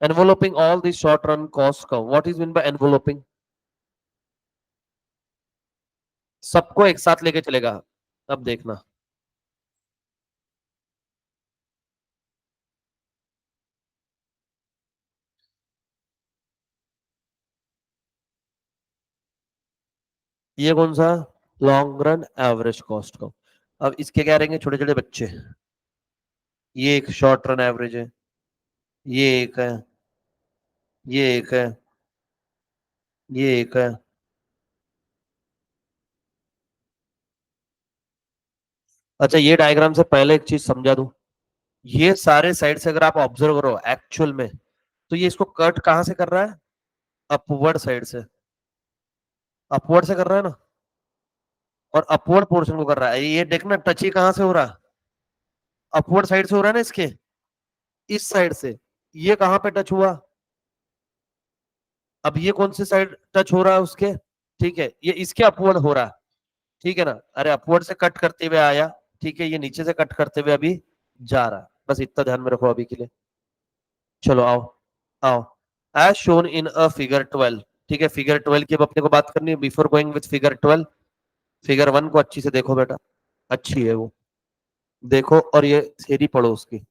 enveloping all the short run cost curve। What is meant by enveloping? सबको एक साथ लेके चलेगा। अब देखना, ये कौन सा, long run average cost curve. अब इसके क्या रहेंगे, छोटे छोटे बच्चे। ये एक शॉर्ट रन एवरेज है, ये एक है, ये एक है, ये एक है। अच्छा, ये डायग्राम से पहले एक चीज समझा दूं। ये सारे साइड से अगर आप ऑब्जर्व करो एक्चुअल में, तो ये इसको कट कहां से कर रहा है, अपवर्ड साइड से। अपवर्ड से कर रहा है ना, और अपवर्ड पोर्शन को कर रहा है। ये देखना टच ही कहां से हो रहा है, अपवर्ड साइड से हो रहा है ना इसके, इस साइड से। ये कहां पे टच हुआ, अब ये कौन सी साइड टच हो रहा है उसके। ठीक है, ये इसके अपवर्ड हो रहा है। ठीक है ना, अरे अपवर्ड से कट करते हुए आया। ठीक है, ये नीचे से कट करते हुए अभी जा रहा है। बस इतना ध्यान में रखो अभी के लिए। चलो आओ, आओ। As shown in a figure 12। ठीक है, फिगर 12 की अब अपने को बात करनी है। Before going with figure 12, figure 1 को अच्छी से देखो बेटा, अच्छी है वो, देखो और ये थ्योरी पढ़ो उसकी।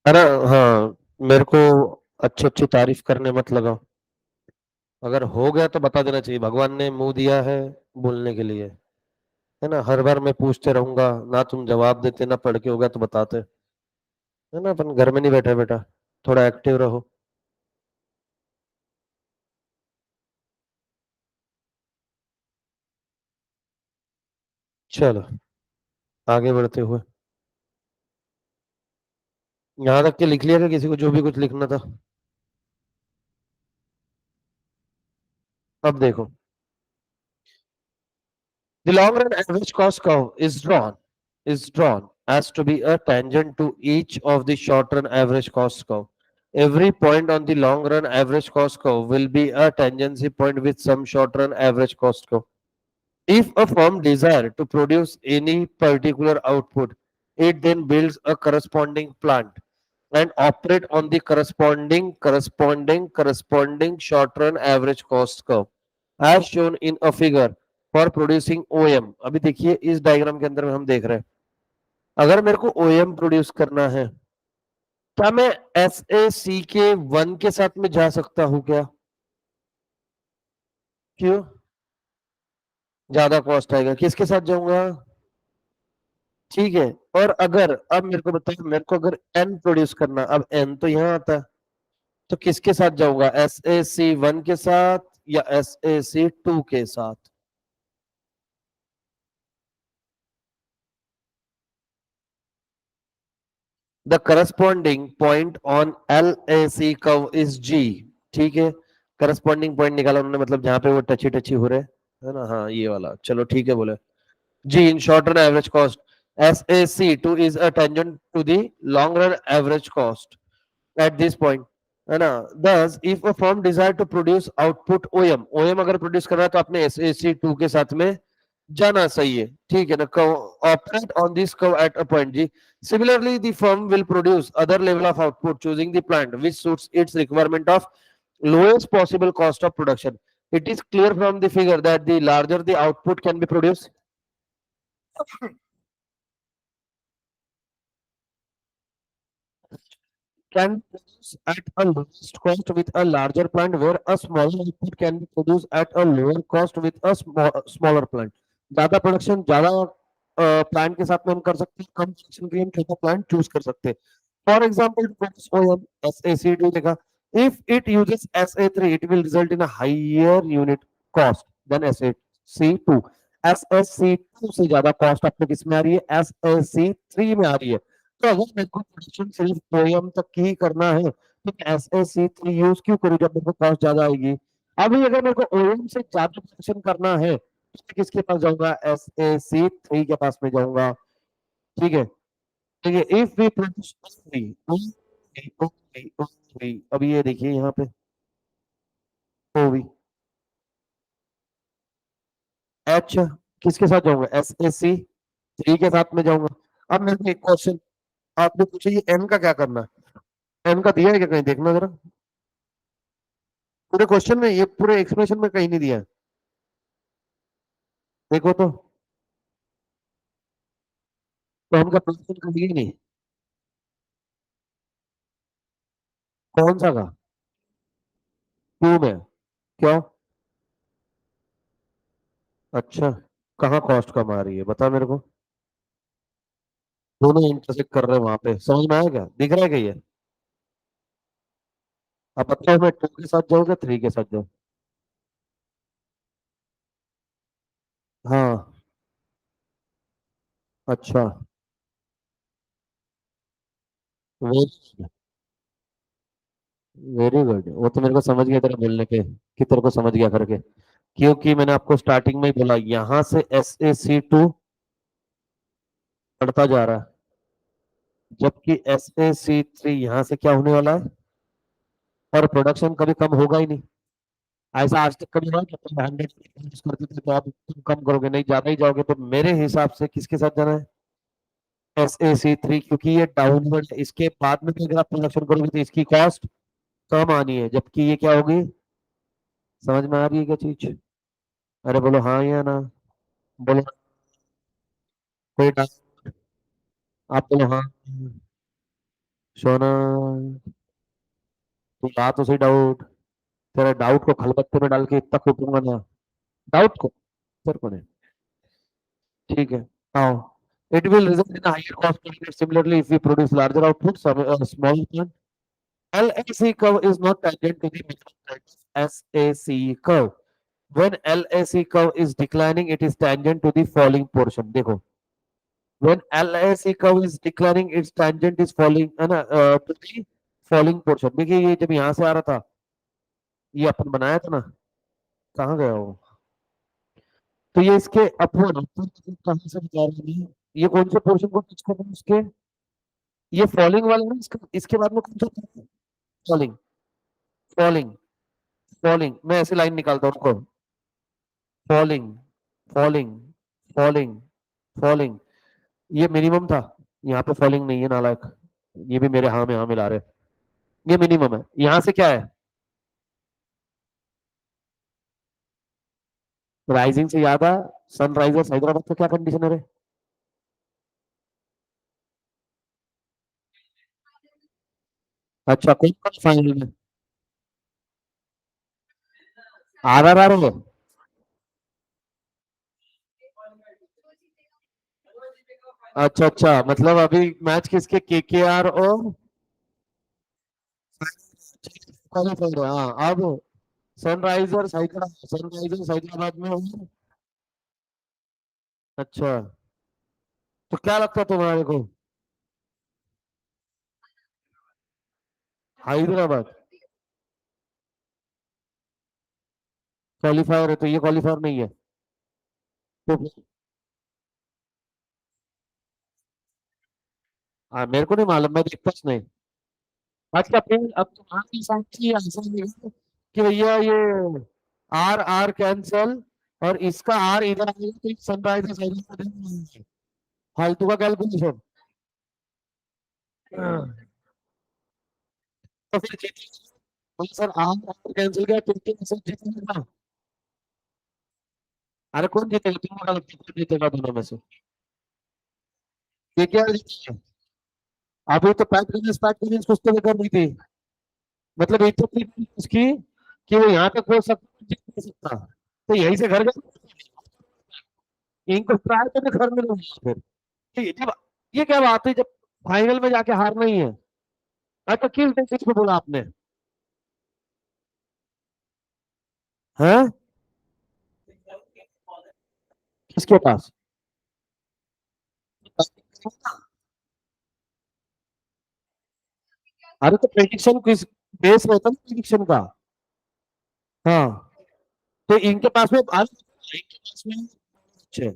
अरे हाँ, मेरे को अच्छी अच्छी तारीफ करने मत लगाओ। अगर हो गया तो बता देना चाहिए, भगवान ने मुंह दिया है बोलने के लिए। है ना, हर बार मैं पूछते रहूंगा, ना तुम जवाब देते ना पढ़ के होगा तो बताते। है ना, अपन घर में नहीं बैठे बेटा, थोड़ा एक्टिव रहो। चलो आगे बढ़ते हुए, यहाँ तक के लिख लिया, कि किसी को जो भी कुछ लिखना था? अब देखो, the long run average cost curve is drawn as to be a tangent to each of the short run average cost curve. Every point on the long run average cost curve will be a tangency point with some short run average cost curve. If a firm desire to produce any particular output, it then builds a corresponding plant and operate on the corresponding short run average cost curve as shown in a figure for producing OM. अभी देखिए इस diagram के अंदर में हम देख रहे हैं, अगर मेरे को OM प्रोड्यूस करना है, क्या मैं SAC के वन के साथ में जा सकता हूं क्या? क्यों? ज्यादा कॉस्ट आएगा, किसके साथ जाऊंगा? ठीक है। और अगर अब मेरे को बताइए, मेरे को अगर N प्रोड्यूस करना, अब N तो यहाँ आता है, तो किसके साथ जाऊंगा, SAC1 के साथ या SAC2 के साथ? The corresponding point on LAC curve is G। ठीक है, करस्पॉन्डिंग पॉइंट निकाला उन्होंने, मतलब जहां पे वो टची टची हो रहे हैं, है ना, हाँ ये वाला, चलो ठीक है बोले। G in short run average cost, SAC2 is a tangent to the long run average cost at this point, है ना। thus if a firm desire to produce output OM अगर प्रोड्यूस कर रहा है तो अपने SAC2 के साथ में जाना सही है, ठीक है ना। Operate on this curve at a point G। Similarly, the firm will produce other level of output choosing the plant which suits its requirement of lowest possible cost of production. It is clear from the figure that the larger the output can be produced, can produce at a lowest cost with a larger plant, where a smaller output can be produced at a lower cost with a smaller plant. ज्यादा production ज्यादा plant के साथ में हम कर सकते हैं, कम production के लिए हम छोटा प्लांट चूज कर सकते हैं। फॉर एग्जाम्पल, OM SAC2 देखा, if it uses SA3 it will result in a higher unit cost than SAC2। SSC2 से ज्यादा कॉस्ट आपको किस में आ रही है, SSC3 में आ रही है। तो अगर मेरे को प्रोडक्शन सिर्फ OEM तक की ही करना है तो SSC3 यूज क्यों करूँ जब मेरे को कॉस्ट ज्यादा आएगी? अभी अगर मेरे को OEM से ज्यादा प्रोडक्शन करना है तो मैं किसके पास जाऊंगा, SSC3 के पास में जाऊंगा। ठीक है, ठीक है। इफ वी प्रोड्यूस ओनली, अब ये देखिए यहाँ पे ओवी एच, किसके साथ जाऊंगा, SSC3 के साथ में जाऊंगा। अब मेरे को एक क्वेश्चन आपने पूछा, ये एन का क्या करना है? एन का दिया है क्या कहीं, देखना जरा, पूरे क्वेश्चन में, ये पूरे एक्सप्लेनेशन में कहीं नहीं दिया है, देखो तो हम का प्रोडक्शन का दिया ही नहीं। कौन सा का? टू में? क्यों? अच्छा, कहाँ कॉस्ट कम आ रही है बता मेरे को। दोनों इंटरसेक्ट कर रहे हैं वहां पे, समझ में आया क्या, दिख रहा है क्या ये? अब बताओ मैं टू के साथ जाऊँ या थ्री के साथ जाऊँ? हाँ। अच्छा, वेरी वेरी गुड, वो तो मेरे को समझ गया तेरे बोलने के, कि तेरे को समझ गया करके, क्योंकि मैंने आपको स्टार्टिंग में ही बोला यहाँ से SAC2 बढ़ता जा रहा है, जबकि SAC3 यहाँ से क्या होने वाला है, और प्रोडक्शन कभी कम होगा ही नहीं। ऐसा आज तक कभी हुआ कि तुम 100 करते थे तो आप तुम कम करोगे, नहीं ज्यादा ही जाओगे। तो मेरे हिसाब से किसके साथ जाना है, SAC3, क्योंकि ये डाउनवर्ड है। इसके बाद में भी अगर आप प्रोडक्शन करोगे तो इसकी कॉस्ट कम आनी है, जबकि ये क्या होगी, समझ में आ रही है क्या चीज? अरे बोलो हाँ या ना, बोलो, कोई डाउट? आप बोलो हाँ। सोना, तू ला तो सही डाउट। तेरा डाउट को खलबत्ते में डाल के इतना कूटूंगा ना। डाउट को सर को नहीं। ठीक है, आओ। It will result in a higher cost per unit. Similarly, if we produce larger output, some small plant, LAC curve is not tangent to the minimum SAC curve. When LAC curve is declining, it is tangent to the falling portion. देखो, when LAC curve is declining, its tangent is falling, है ना, to the falling portion. देखिए ये जब यहाँ से आ रहा था, ये अपन बनाया था ना, कहाँ गया वो? तो ये इसके अपवर्ड कहाँ से बता रहे हैं? ये कौन से पोर्शन को टच कर रहे हैं इसके? ये फॉलिंग वाला है, इसके बाद में कौन सा? Falling, falling, falling. मैं ऐसी लाइन निकालता हूँ उसको। Falling, falling, falling, falling. ये मिनिमम था, यहाँ पे फॉलिंग नहीं है नालायक। ये भी मेरे हाँ में हाँ मिला रहे हैं। ये मिनिमम है, यहाँ से क्या है? राइजिंग से याद है, सनराइजर्स हैदराबाद का क्या कंडीशन है रे? अच्छा, कौन कौन फाइनल में? आर है। अच्छा अच्छा, मतलब अभी मैच किसके, केकेआर और क्वालीफायर है। हाँ, अब सनराइजर्स हैदराबाद में होंगे। अच्छा, तो क्या लगता है तुम्हारे को? हैदराबाद क्वालीफायर है, तो ये क्वालीफायर नहीं है। तो मेरे को नहीं मालूम, मैं देखता नहीं। अच्छा, फिर अब तुम्हारे हिसाब से ये ऐसा नहीं है कि भैया ये आर आर कैंसल और इसका आर इधर आएगा तो सनराइजर्स हैदराबाद नहीं है। फालतू का कैलकुलेशन। तो फिर जीतेगा सर, आर आर कैंसिल किया तो सर जीतेगा। अरे कौन जीतेगा, तुम क्या लगता है कौन जीतेगा दोनों में से? ये क्या जीतेगा? अभी तो पैट कमिंस कुछ तो भी कर रही थी। मतलब एक तो थी उसकी कि वो यहाँ तक पहुंच सकता, जीत नहीं सकता, तो यहीं से घर गए। इनको ट्राई करने घर में नहीं हुआ फिर। जब ये क्या बात है, जब फाइनल में जाके हारना ही है। अच्छा, किस बेसिस पे बोला आपने? हैं? किसके पास? अरे तो प्रेडिक्शन किस बेस रहता है प्रेडिक्शन का? हाँ, तो इनके पास में इनके पास में अच्छे,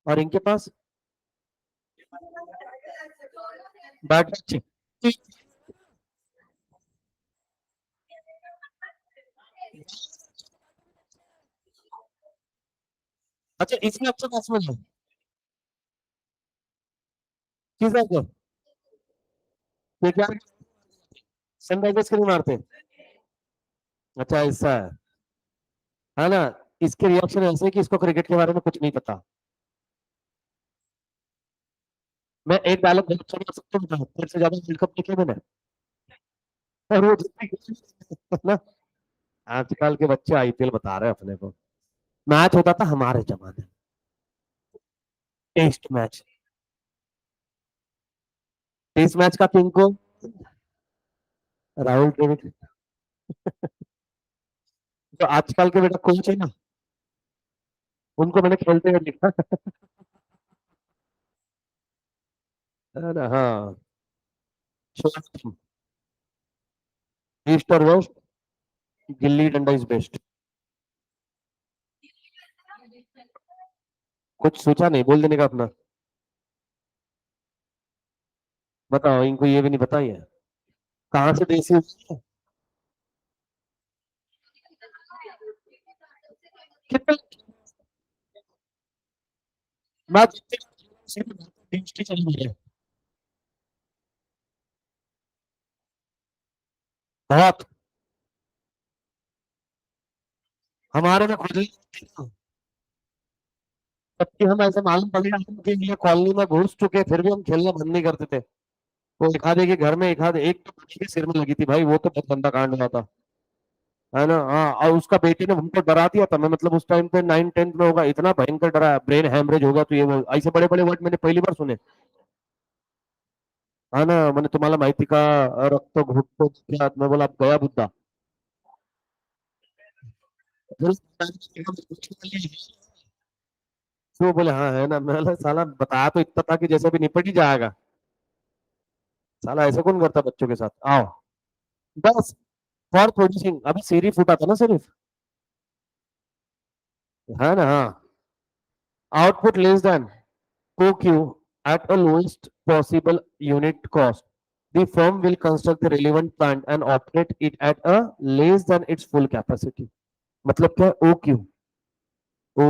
और इनके पास बैट अच्छे। अच्छा, इसमें अच्छा बैट्समैन है? किस है? ये क्या, सनराइजर्स के नहीं मारते? अच्छा, ऐसा है ना? इसके रिएक्शन ऐसे है कि इसको क्रिकेट के बारे में कुछ नहीं पता। मैं एक डायलॉग बहुत समझ सकता हूँ, मेरे से ज्यादा वर्ल्ड कप देखे मैंने। और वो है ना, आजकल के बच्चे आईपीएल बता रहे हैं अपने को। मैच होता था हमारे जमाने में, टेस्ट मैच। टेस्ट मैच का किंग को राहुल द्रविड़। जो आजकल के बेटा कोच है ना, उनको मैंने खेलते हुए देखा। है ना? हाँ, ईस्ट और waste, gilli danda is best. कुछ सोचा नहीं बोल देने का अपना? बताओ, इनको ये भी नहीं पता है कहाँ से देसी है? कितने मैच जीतते चली गई है? बहुत। हमारे में खुद ही सबकी हम ऐसे मालूम पड़ गया कि ये कॉलोनी में घुस चुके, फिर भी हम खेलना बंद नहीं करते थे। वो एक आधे के घर में एक आधे एक तो बेटी के सिर में लगी थी भाई, वो तो बहुत गंदा कांड हुआ था। है ना, हाँ, और उसका बेटी ने हमको डरा दिया था। मैं मतलब उस टाइम पे 9th 10th में होगा, इतना भयंकर डरा, ब्रेन हेमरेज हो गया। तो ये वो ऐसे बड़े बड़े वर्ड मैंने पहली बार सुने। है ना, मैंने तुम्हाला माहिती का, रक्त घुटतो जिल्ह्यात, मैं बोला अब गया बुद्धा। तो वो बोले हाँ है ना, मैं बोला साला बताया तो इतना था कि जैसे भी निपट ही जाएगा। साला ऐसे कौन करता बच्चों के साथ, आओ। बस, फॉर प्रोड्यूसिंग, अभी सीरी फूटा था ना सिर्फ। है ना, हाँ। Output less than OQ at a lowest possible unit cost. The firm will construct the relevant plant and operate it at a less than its full capacity. मतलब क्या है OQ? ओ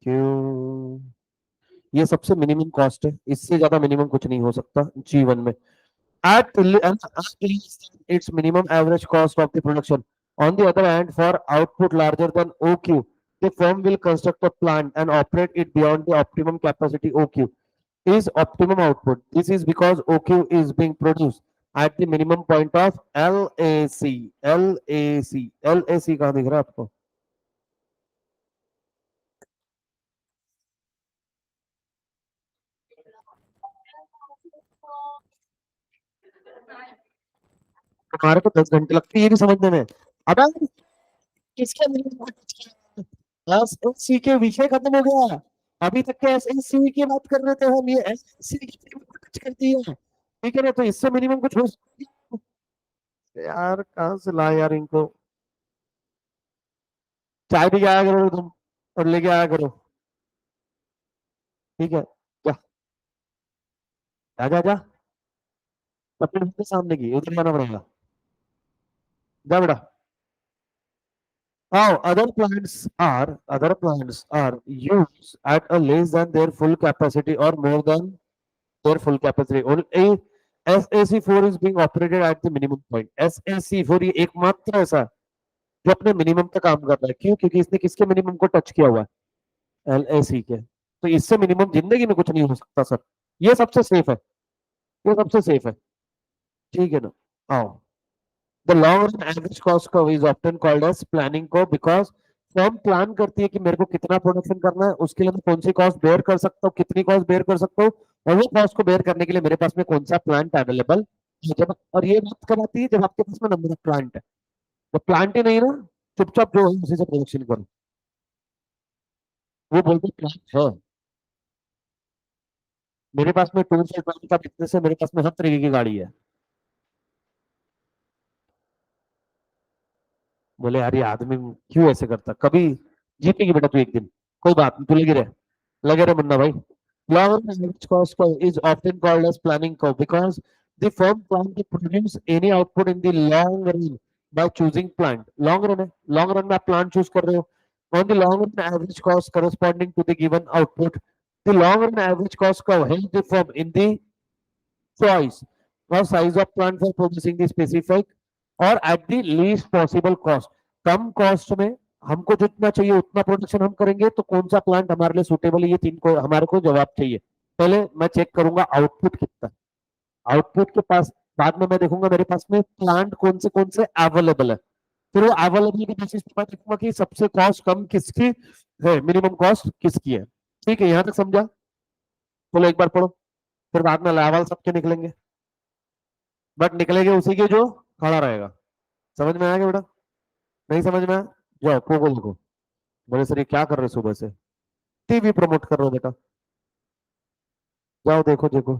क्यू, ये सबसे मिनिमम कॉस्ट है, इससे ज्यादा minimum कुछ नहीं हो सकता जीवन में। At least its minimum average cost of the production. On the other hand, for output larger than OQ, the firm will construct a plant and operate it beyond the optimum capacity OQ. Is optimum output. This is because OQ is being produced at the minimum point of LAC. LAC. LAC कहाँ दिख रहा है आपको? तुम्हारे को 10 घंटे लगते हैं ये भी समझने में। अब किसके minimum को touch किया? एसएससी के विषय खत्म हो गया। अभी तक के एसएससी की बात कर रहे थे हम, ये एसएससी की minimum को टच करती है। ठीक है ना, तो इससे मिनिमम कुछ हो सकती है यार, कहाँ से ला यार इनको। चाय भी आया करो तुम, और लेके आया करो। ठीक है, जा, जा जा जा, अपने घर के सामने की उधर जाना पड़ेगा। जा बेटा। How other plants are used at a less than their full capacity or more than their full capacity. Only SAC4 is being operated at the minimum point. SAC4 ये एकमात्र ऐसा जो अपने मिनिमम पे काम कर रहा है। क्यों? क्योंकि इसने किसके मिनिमम को टच किया हुआ है? LAC के। तो इससे मिनिमम जिंदगी में कुछ नहीं हो सकता सर। ये सबसे सेफ है, ये सबसे सेफ है। ठीक है ना, आओ। The long run average cost curve is often called as planning curve, because firm plan करती है कि मेरे को कितना प्रोडक्शन करना है, उसके लिए मैं कौन सी कॉस्ट बेयर कर सकता हूँ, कितनी कॉस्ट बेयर कर सकता हूँ, और वो कॉस्ट को बेयर करने के लिए मेरे पास में कौन सा प्लांट अवेलेबल है। जब, और ये बात कब आती है? जब आपके पास में नंबर ऑफ प्लांट है। जब प्लांट ही नहीं ना, चुपचाप जो है उसी से प्रोडक्शन करो। वो बोलते प्लांट है, मेरे पास में टूल्स और प्लांट का बिजनेस है, मेरे पास में हर तरीके की गाड़ी है। बोले यार ये आदमी क्यों ऐसे करता, कभी जीतेगी बेटा तू एक दिन, कोई बात नहीं, तू लगे रहे मुन्ना भाई। Long run average cost curve is often called as planning curve because the firm plan to produce any output in the long run by choosing plant. Long run है, long run में आप plant choose कर रहे हो। On the long run average cost corresponding to the given output, the long run average cost curve helps the firm in the choice or size of plant for producing the specific और at the least possible cost. Come cost में हमको जितना चाहिए उतना production हम करेंगे, तो कौन सा प्लांट हमारे लिए सुटेबल है, ये तीन को हमारे को जवाब चाहिए। पहले मैं चेक करूंगा आउटपुट कितना, आउटपुट के पास, बाद में मैं देखूंगा मेरे पास में प्लांट कौन से अवेलेबल है। फिर वो अवेलेबल के बेसिस पे मैं देखूंगा कि सबसे कॉस्ट कम किसकी है, मिनिमम कॉस्ट किसकी है। ठीक है, यहाँ तक समझा? बोलो एक बार पढ़ो, फिर बाद में लावाल सबके निकलेंगे, बट निकलेंगे उसी के जो खड़ा रहेगा। समझ में आएगा बेटा? नहीं समझ में आया? जाओ पोगो देखो। बोले सर ये क्या कर रहे हो सुबह से? टीवी प्रमोट कर रहे हो बेटा, जाओ देखो देखो।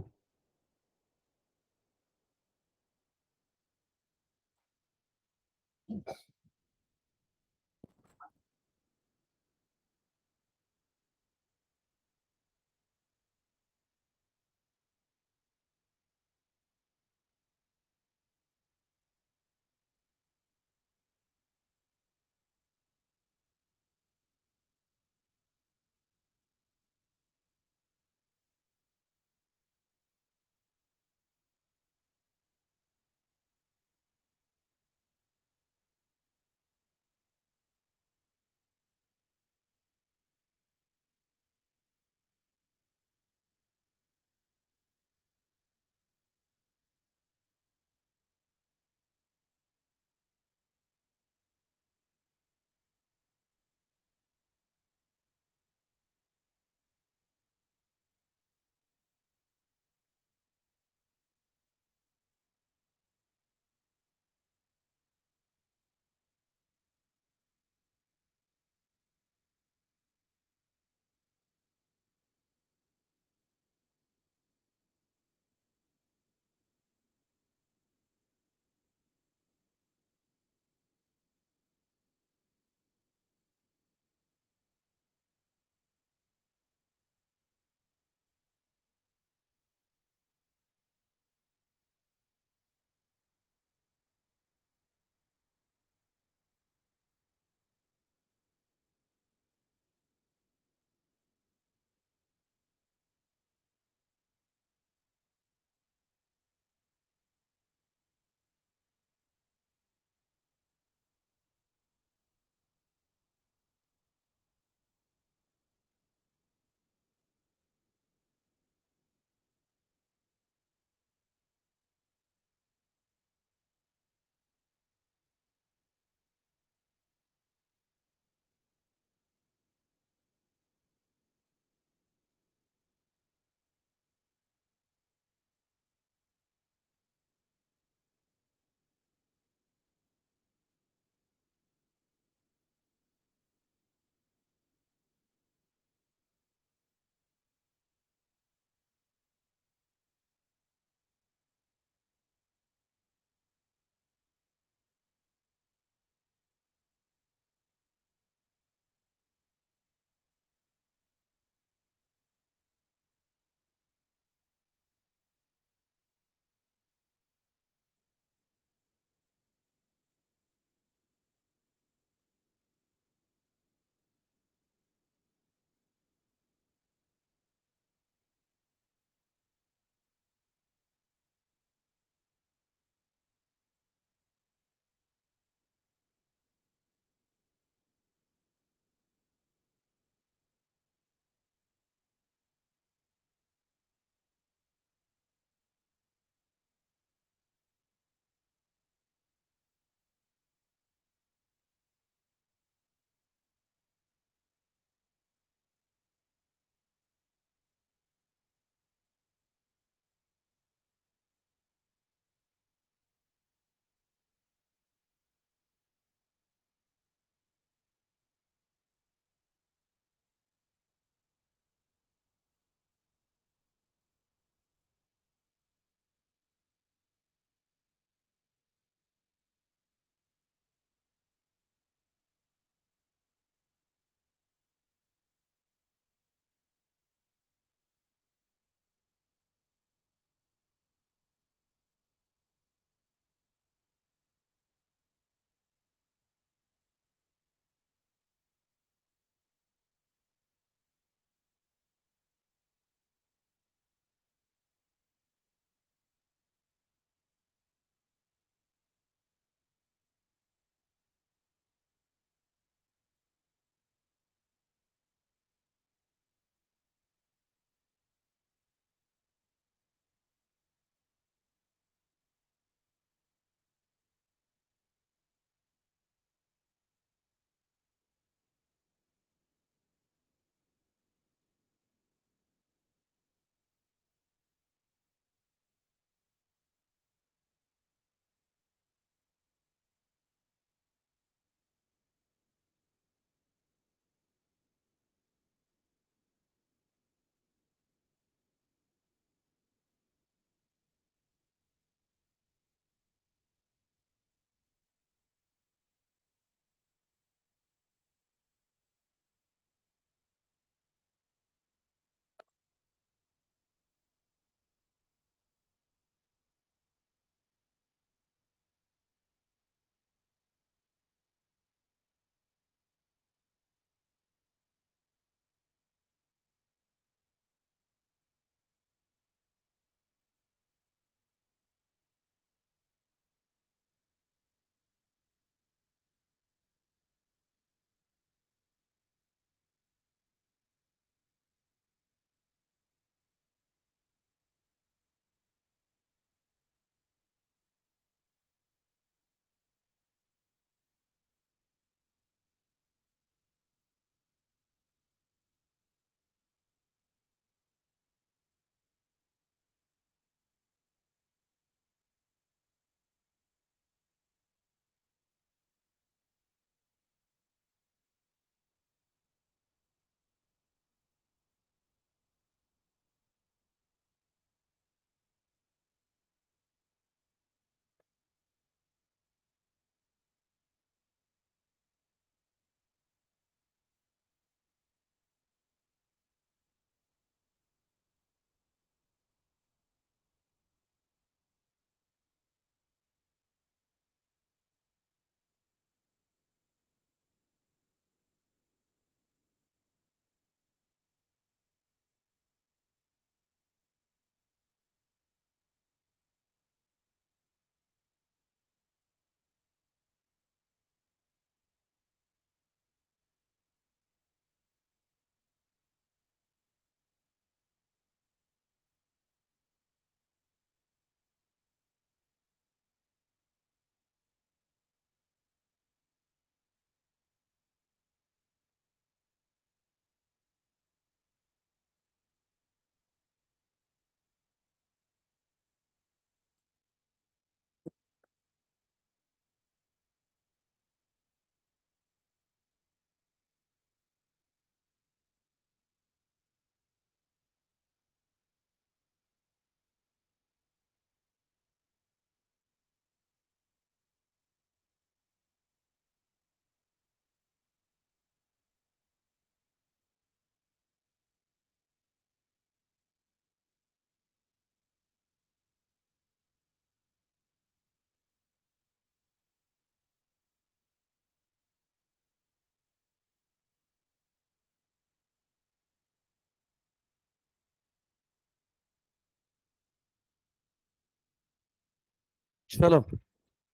चलो,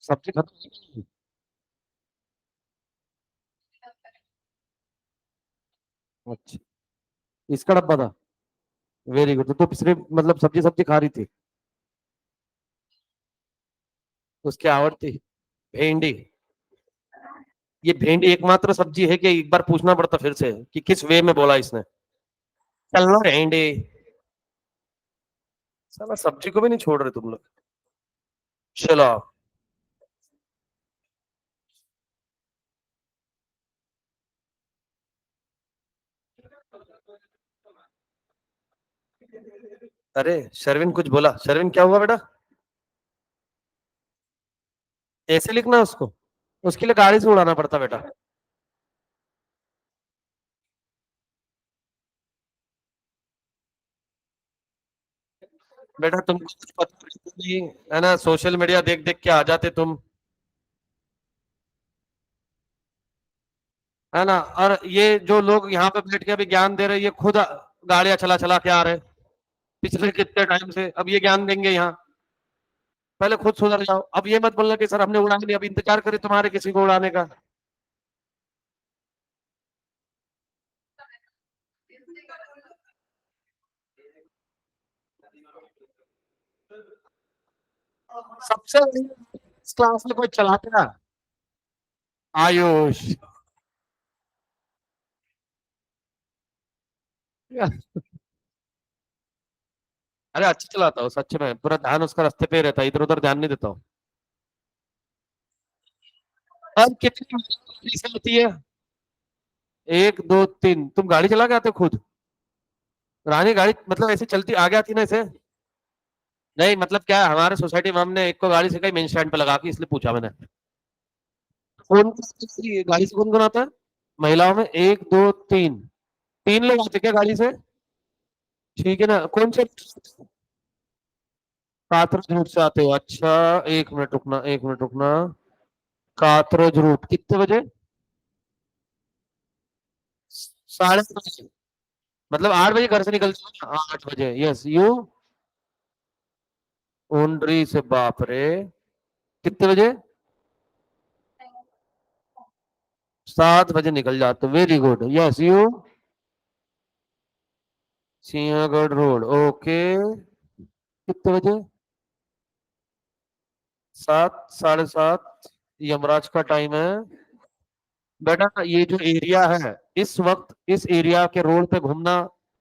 सब्जी खत्म हो गई? अच्छा, इसका डब्बा था। Very good. तो सिर्फ मतलब सब्जी सब्जी खा रही थी? उसकी आवड़ती भिंडी। ये भिंडी एकमात्र सब्जी है कि एक बार पूछना पड़ता फिर से कि किस वे में बोला इसने? चलो भिंडी। साला सब्जी को भी नहीं छोड़ रहे तुम लोग। चलो। अरे शर्विन कुछ बोला? शर्विन क्या हुआ बेटा? ऐसे लिखना है उसको? उसके लिए गाड़ी से उड़ाना पड़ता बेटा। बेटा तुमको कुछ पता नहीं है ना, सोशल मीडिया देख देख के आ जाते तुम। है ना? और ये जो लोग यहाँ पे बैठ के अभी ज्ञान दे रहे हैं, ये खुद गाड़ियां चला चला के आ रहे हैं पिछले कितने टाइम से। अब ये ज्ञान देंगे यहाँ? पहले खुद सुधर जाओ। अब ये मत बोलना कि सर हमने उड़ाया नहीं, अब इंतजार करें तुम्हारे किसी को उड़ाने का। सबसे बढ़िया इस क्लास में कोई चलाते ना? आयुष। अरे अच्छा चलाता हूँ सच में, पूरा ध्यान उसका रास्ते पे ही रहता है, इधर उधर ध्यान नहीं देता हूँ। अब कितनी गाड़ी से होती है? एक दो तीन। तुम गाड़ी चला के आते हो खुद? रानी गाड़ी मतलब ऐसे चलती आगे आती ना ऐसे? नहीं मतलब क्या है, हमारे सोसाइटी में हमने एक को गाड़ी सिखाई मेन स्टैंड पे लगा के, इसलिए पूछा मैंने। कौन गाड़ी से कौन कौन आता है? महिलाओं में एक दो तीन। तीन लोग आते क्या गाड़ी से? ठीक है ना? कौन से? कातरज रूट से आते हो? अच्छा। एक मिनट रुकना, एक मिनट रुकना। कातरज रूट कितने बजे? 8:30? मतलब 8 बजे घर से निकलते हो ना? 8 बजे, यस यू। ओंड्री से? बाप रे। कितने बजे? 7 बजे निकल जाते? Very good, yes you. Sinhagad road, okay. कितने बजे? 7, 7:30 यमराज का टाइम है। बेटा ये जो एरिया है, इस वक्त इस एरिया के रोड पे घूमना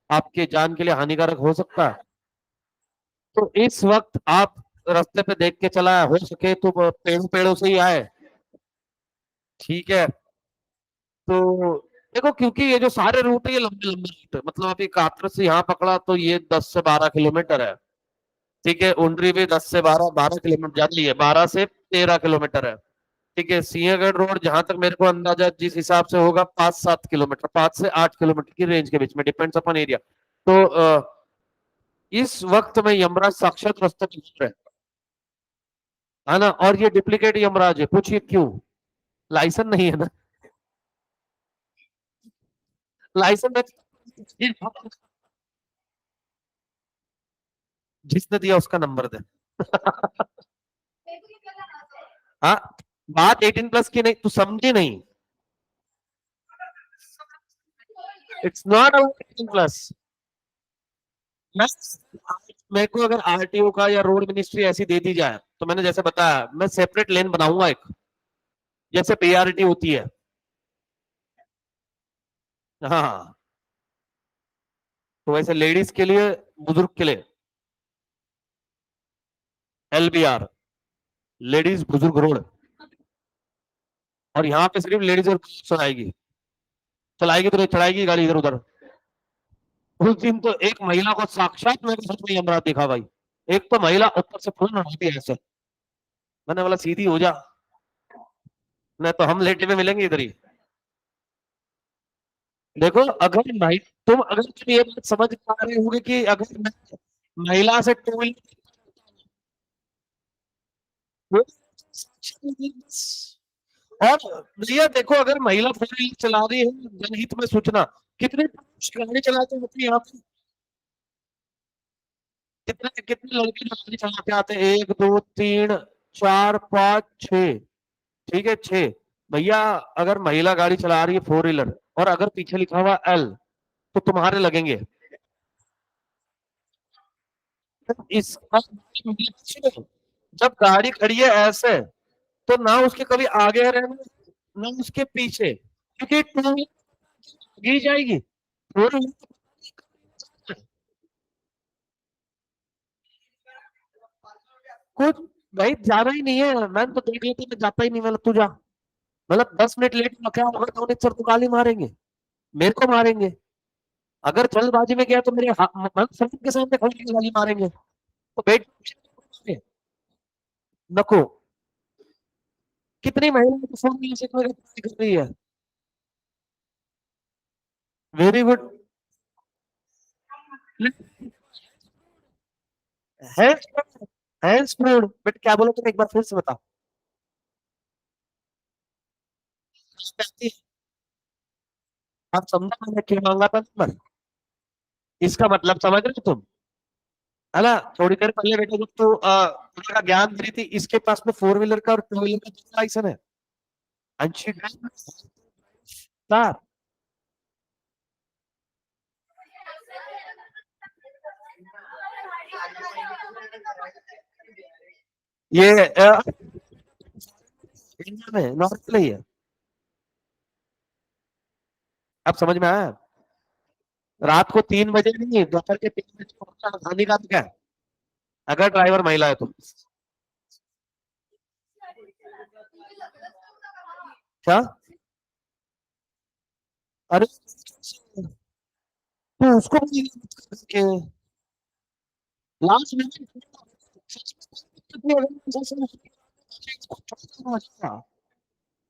आपके जान के लिए हानिकारक हो सकता है। तो इस वक्त आप रास्ते पे देख के चला, हो सके तो पेड़ों पेड़ों से ही आए। ठीक है? तो देखो, क्योंकि ये जो सारे रूट है ये लंबे लंबे रूट है, मतलब अभी कात्रज से यहाँ पकड़ा तो ये 10 से 12 किलोमीटर है। ठीक है, उंडरी भी 10 से 12, 12 किलोमीटर ज्यादा ही है, 12 से 13 किलोमीटर है। ठीक है, सिंहगढ़ रोड जहां तक मेरे को अंदाजा जिस हिसाब से होगा 5-7 किलोमीटर, 5 से 8 किलोमीटर की रेंज के बीच में, डिपेंड्स अपॉन एरिया। तो इस वक्त में यमराज साक्षात रास्ते पे घूम रहे हैं। है ना? और ये डुप्लीकेट यमराज है, पूछिए क्यों? लाइसेंस नहीं है ना? लाइसेंस जिसने दिया उसका नंबर दे। हाँ, बात 18+ की नहीं, तू समझी नहीं? It's not about 18+। मैं मेरे को अगर आरटीओ का या रोड मिनिस्ट्री ऐसी दे दी जाए तो मैंने जैसे बताया, मैं सेपरेट लेन बनाऊंगा एक, जैसे पीआरटी होती है। हाँ, तो वैसे लेडीज के लिए, बुजुर्ग के लिए एलबीआर, लेडीज बुजुर्ग रोड। और यहाँ पे सिर्फ लेडीज और चलाएगी। चलाएगी तो नहीं, चलाएगी गाड़ी इधर उधर। उस दिन तो एक महिला को साक्षात मैंने सच में यमराज देखा भाई। एक तो महिला ऊपर से फोन उठाती है ऐसे। मैंने बोला सीधी हो जा, नहीं तो हम लेटे हुए मिलेंगे इधर ही। देखो, अगर तुम ये बात समझ पा रहे होगे कि अगर मैं महिला से टू व्हीलर, और भैया देखो, अगर महिला फोर व्हीलर चला रही है जनहित में सूचना, कितने पुरुष गाड़ी चलाते होते हैं यहाँ पे? कितने कितने लड़के जो गाड़ी चला के आते हैं? एक दो तीन, 4 5 6, ठीक है 6। भैया अगर महिला गाड़ी चला रही है फोर व्हीलर और अगर पीछे लिखा हुआ एल तो तुम्हारे लगेंगे। इसका जब गाड़ी खड़ी है ऐसे तो ना उसके कभी आगे रहना ना उसके पीछे, क्योंकि टू व्हीलर गिर जाएगी। फोर कुछ भाई जाना ही नहीं है, मैंने तो देख लेती, मैं जाता ही नहीं, मतलब तू जा। मतलब 10 मिनट लेट में क्या होगा, तो सर तो गाली मारेंगे, मेरे को मारेंगे। अगर जल्दबाजी में गया तो मेरे सर के सामने खड़े होके गाली मारेंगे, तो बेट नको। कितनी महिलाएं तो फोन में से कर रही है। Very good. Hands hands but क्या बोलो तुम, एक बार फिर से बता। आप समझा मैंने क्यों मांगा था नंबर? इसका मतलब समझ रहे हो तुम? है ना, थोड़ी देर पहले बेटा जब तू का ज्ञान दे रही थी, इसके पास में फोर व्हीलर का और टू व्हीलर का लाइसेंस है। And she car. ये इंडिया में नॉर्मल ही है। अब समझ में आया? रात को 3 बजे नहीं, दोपहर के 3 बजे पहुंचा गांधी का क्या है? अगर ड्राइवर महिला है तो क्या? अरे तो उसको भी के लास्ट में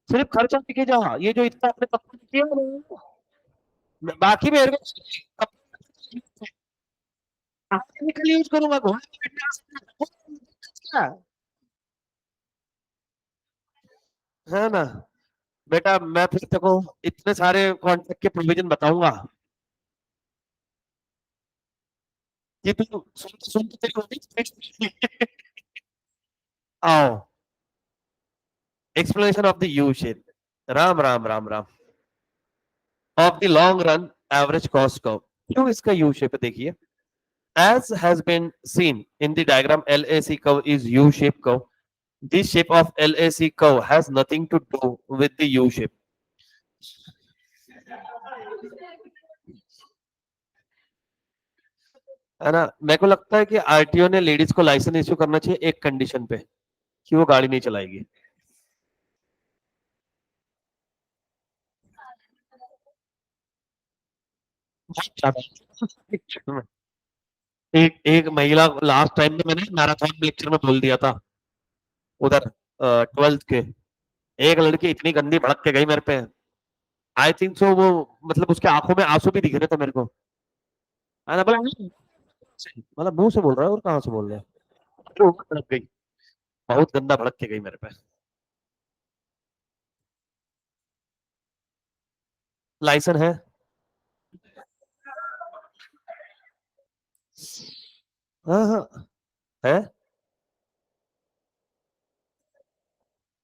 सिर्फ खर्चा दिखे जा, ये जो इतना आपने कपड़े किया बाकी मेरे को केमिकल यूज करूंगा, घोड़े पे बैठने आ सकता है। है ना बेटा, मैं फिर देखो इतने सारे कॉन्ट्रैक्ट के प्रोविजन बताऊंगा कि तू सुन सुन के तेरी होगी। आओ, explanation of the U shape. Ram Ram Ram Ram. Of the long run average cost curve. क्यों इसका यू शेप है देखिए। As has been seen in the diagram, LAC curve is U-shaped curve. This shape of LAC curve has nothing to do with the U shape. है ना, मेरे को लगता है कि आरटीओ ने लेडीज को लाइसेंस इश्यू करना चाहिए एक कंडीशन पे, कि वो गाड़ी नहीं चलाएगी। एक एक महिला लास्ट टाइम में मैंने मैराथन लेक्चर में बोल दिया था उधर 12th के। एक लड़की इतनी गंदी भड़क के गई मेरे पे, आई थिंक सो वो, मतलब उसके आंखों में आंसू भी दिख रहे थे मेरे को। मैंने बोला मतलब मुंह से बोल रहा है और कहाँ से बोल रहा है, तो भड़क गई, बहुत गंदा भड़क के गई मेरे पे। लाइसेंस है। हाँ हाँ है।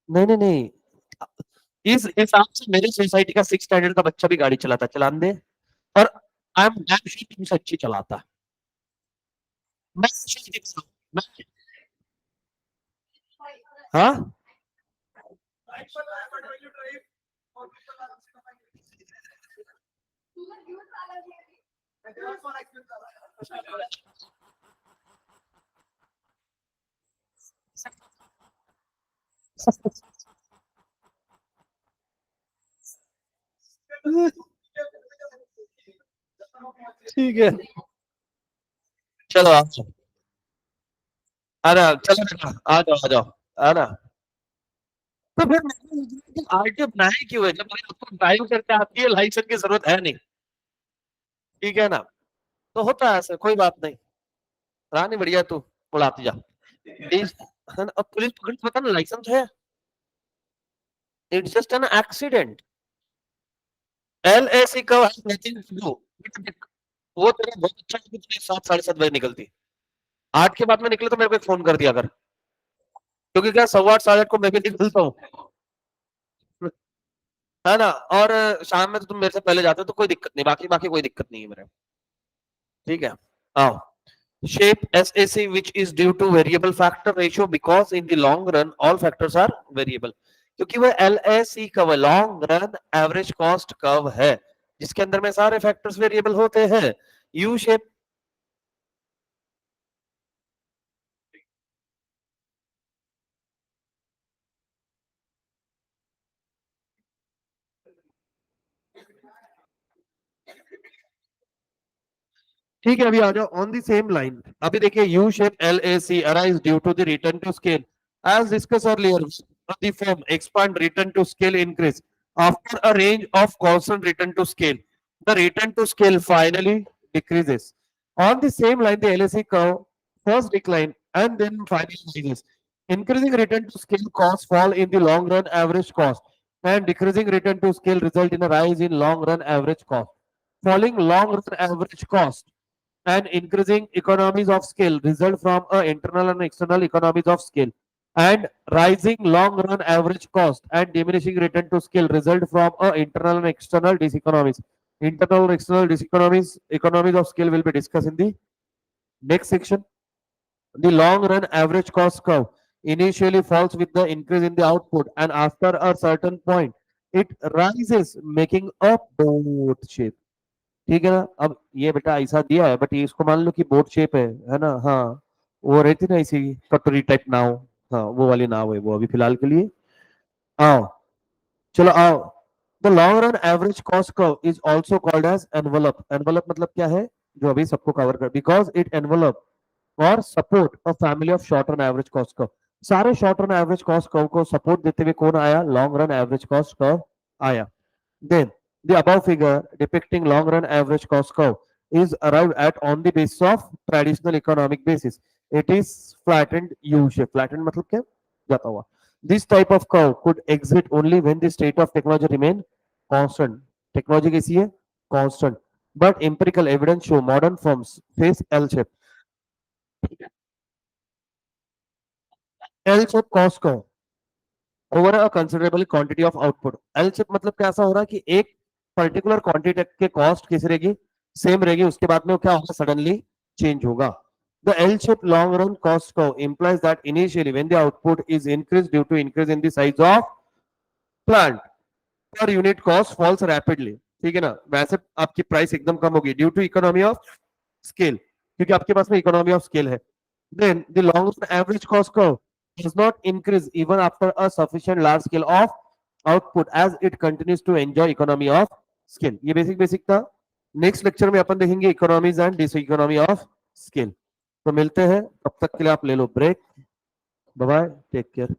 नहीं नहीं नहीं, इस हिसाब से मेरे सोसाइटी का 6 स्टैंडर्ड का बच्चा भी गाड़ी चलाता, चलान दे। और आई एम डैम श्योर तुमसे अच्छी चलाता। मैं मैं हाँ। ठीक है, चलो आप, अरे चलो बेटा आ जाओ आ जाओ, है ना। तो फिर आरटीओ बनाए क्यों है जब अगर आपको ड्राइव करके आती है, लाइसेंस की जरूरत है नहीं। ठीक है ना, तो होता है ऐसा, कोई बात नहीं। रानी बढ़िया, तू उड़ाती जा। है ना, अब पुलिस पकड़ पता ना लाइसेंस है, it's just an accident. LAC का नथिंग टू डू। वो तेरा बहुत अच्छा है कि तूने 7 साढ़े 7 बजे निकलती, 8 के बाद में निकले तो मेरे को एक फोन कर दिया कर। क्योंकि क्या 8:15 8:30 को मैं भी निकलता हूँ, है ना। और शाम में तो तुम मेरे से पहले जाते हो तो कोई दिक्कत नहीं, बाकी बाकी कोई दिक्कत नहीं है मेरे। ठीक है, आओ। Shape SAC which is due to variable factor ratio because in the long run all factors are variable, क्योंकि वो LAC curve long run average cost curve है जिसके अंदर में सारे फैक्टर्स वेरिएबल होते हैं। यू शेप, ठीक है, अभी आ जाओ ऑन द सेम लाइन। अभी देखिए U shape LAC arise due to the return to scale as discuss earlier, the firm expand return to scale increase after a range of constant return to scale, the return to scale finally decreases on the same line. The LAC curve first decline and then finally rises. Increasing return to scale costs fall in the long run average cost, and decreasing return to scale result in a rise in long run average cost. Falling long run average cost and increasing economies of scale result from internal and external economies of scale, and rising long run average cost and diminishing return to scale result from internal and external diseconomies. Internal and external diseconomies, economies of scale will be discussed in the next section. The long run average cost curve initially falls with the increase in the output, and after a certain point it rises making a boat shape. ठीक है ना। अब ये बेटा ऐसा दिया है, but ये इसको मान लो कि बोट शेप है ना। हाँ, वो रहती ना इसी कटोरी टाइप नाव, हाँ वो वाली नाव है वो अभी फिलहाल के लिए। आओ, चलो आओ। The long run average cost curve is also called as envelope. Envelope मतलब क्या है, जो अभी सबको कवर कर, बिकॉज इट एनवलप और support a family of short run average cost curve. सारे short run average cost curve को सपोर्ट देते हुए कौन आया, long run average cost curve आया। Then the above figure depicting long run average cost curve is arrived at on the basis of traditional economic basis. It is flattened U shape. Flattened मतलब क्या, जाता हुआ। This type of curve could exist only when the state of technology remain constant. Technology कैसी है, constant. But empirical evidence show modern firms face L shape. L shape cost curve over a considerable quantity of output. L ship मतलब कैसा हो रहा है कि एक particular quantity के कॉस्ट कैसी रहेगी, सेम रहेगी, उसके बाद में वो क्या होगा, सडनली चेंज होगा। The L ship long run cost को implies that initially when the output is increased due to increase in the size of plant, per unit cost falls rapidly। ठीक है ना, वैसे आपकी प्राइस एकदम कम होगी due to economy of scale, क्योंकि आपके पास में इकोनॉमी ऑफ स्केल है। Then the long-run average cost curve does not increase even after a sufficient large scale of output as it continues to enjoy economy of scale। ये basic basic था। Next lecture में अपन देखेंगे economies and diseconomy of scale. तो मिलते हैं, तब तक के लिए आप ले लो break. Bye bye, take care.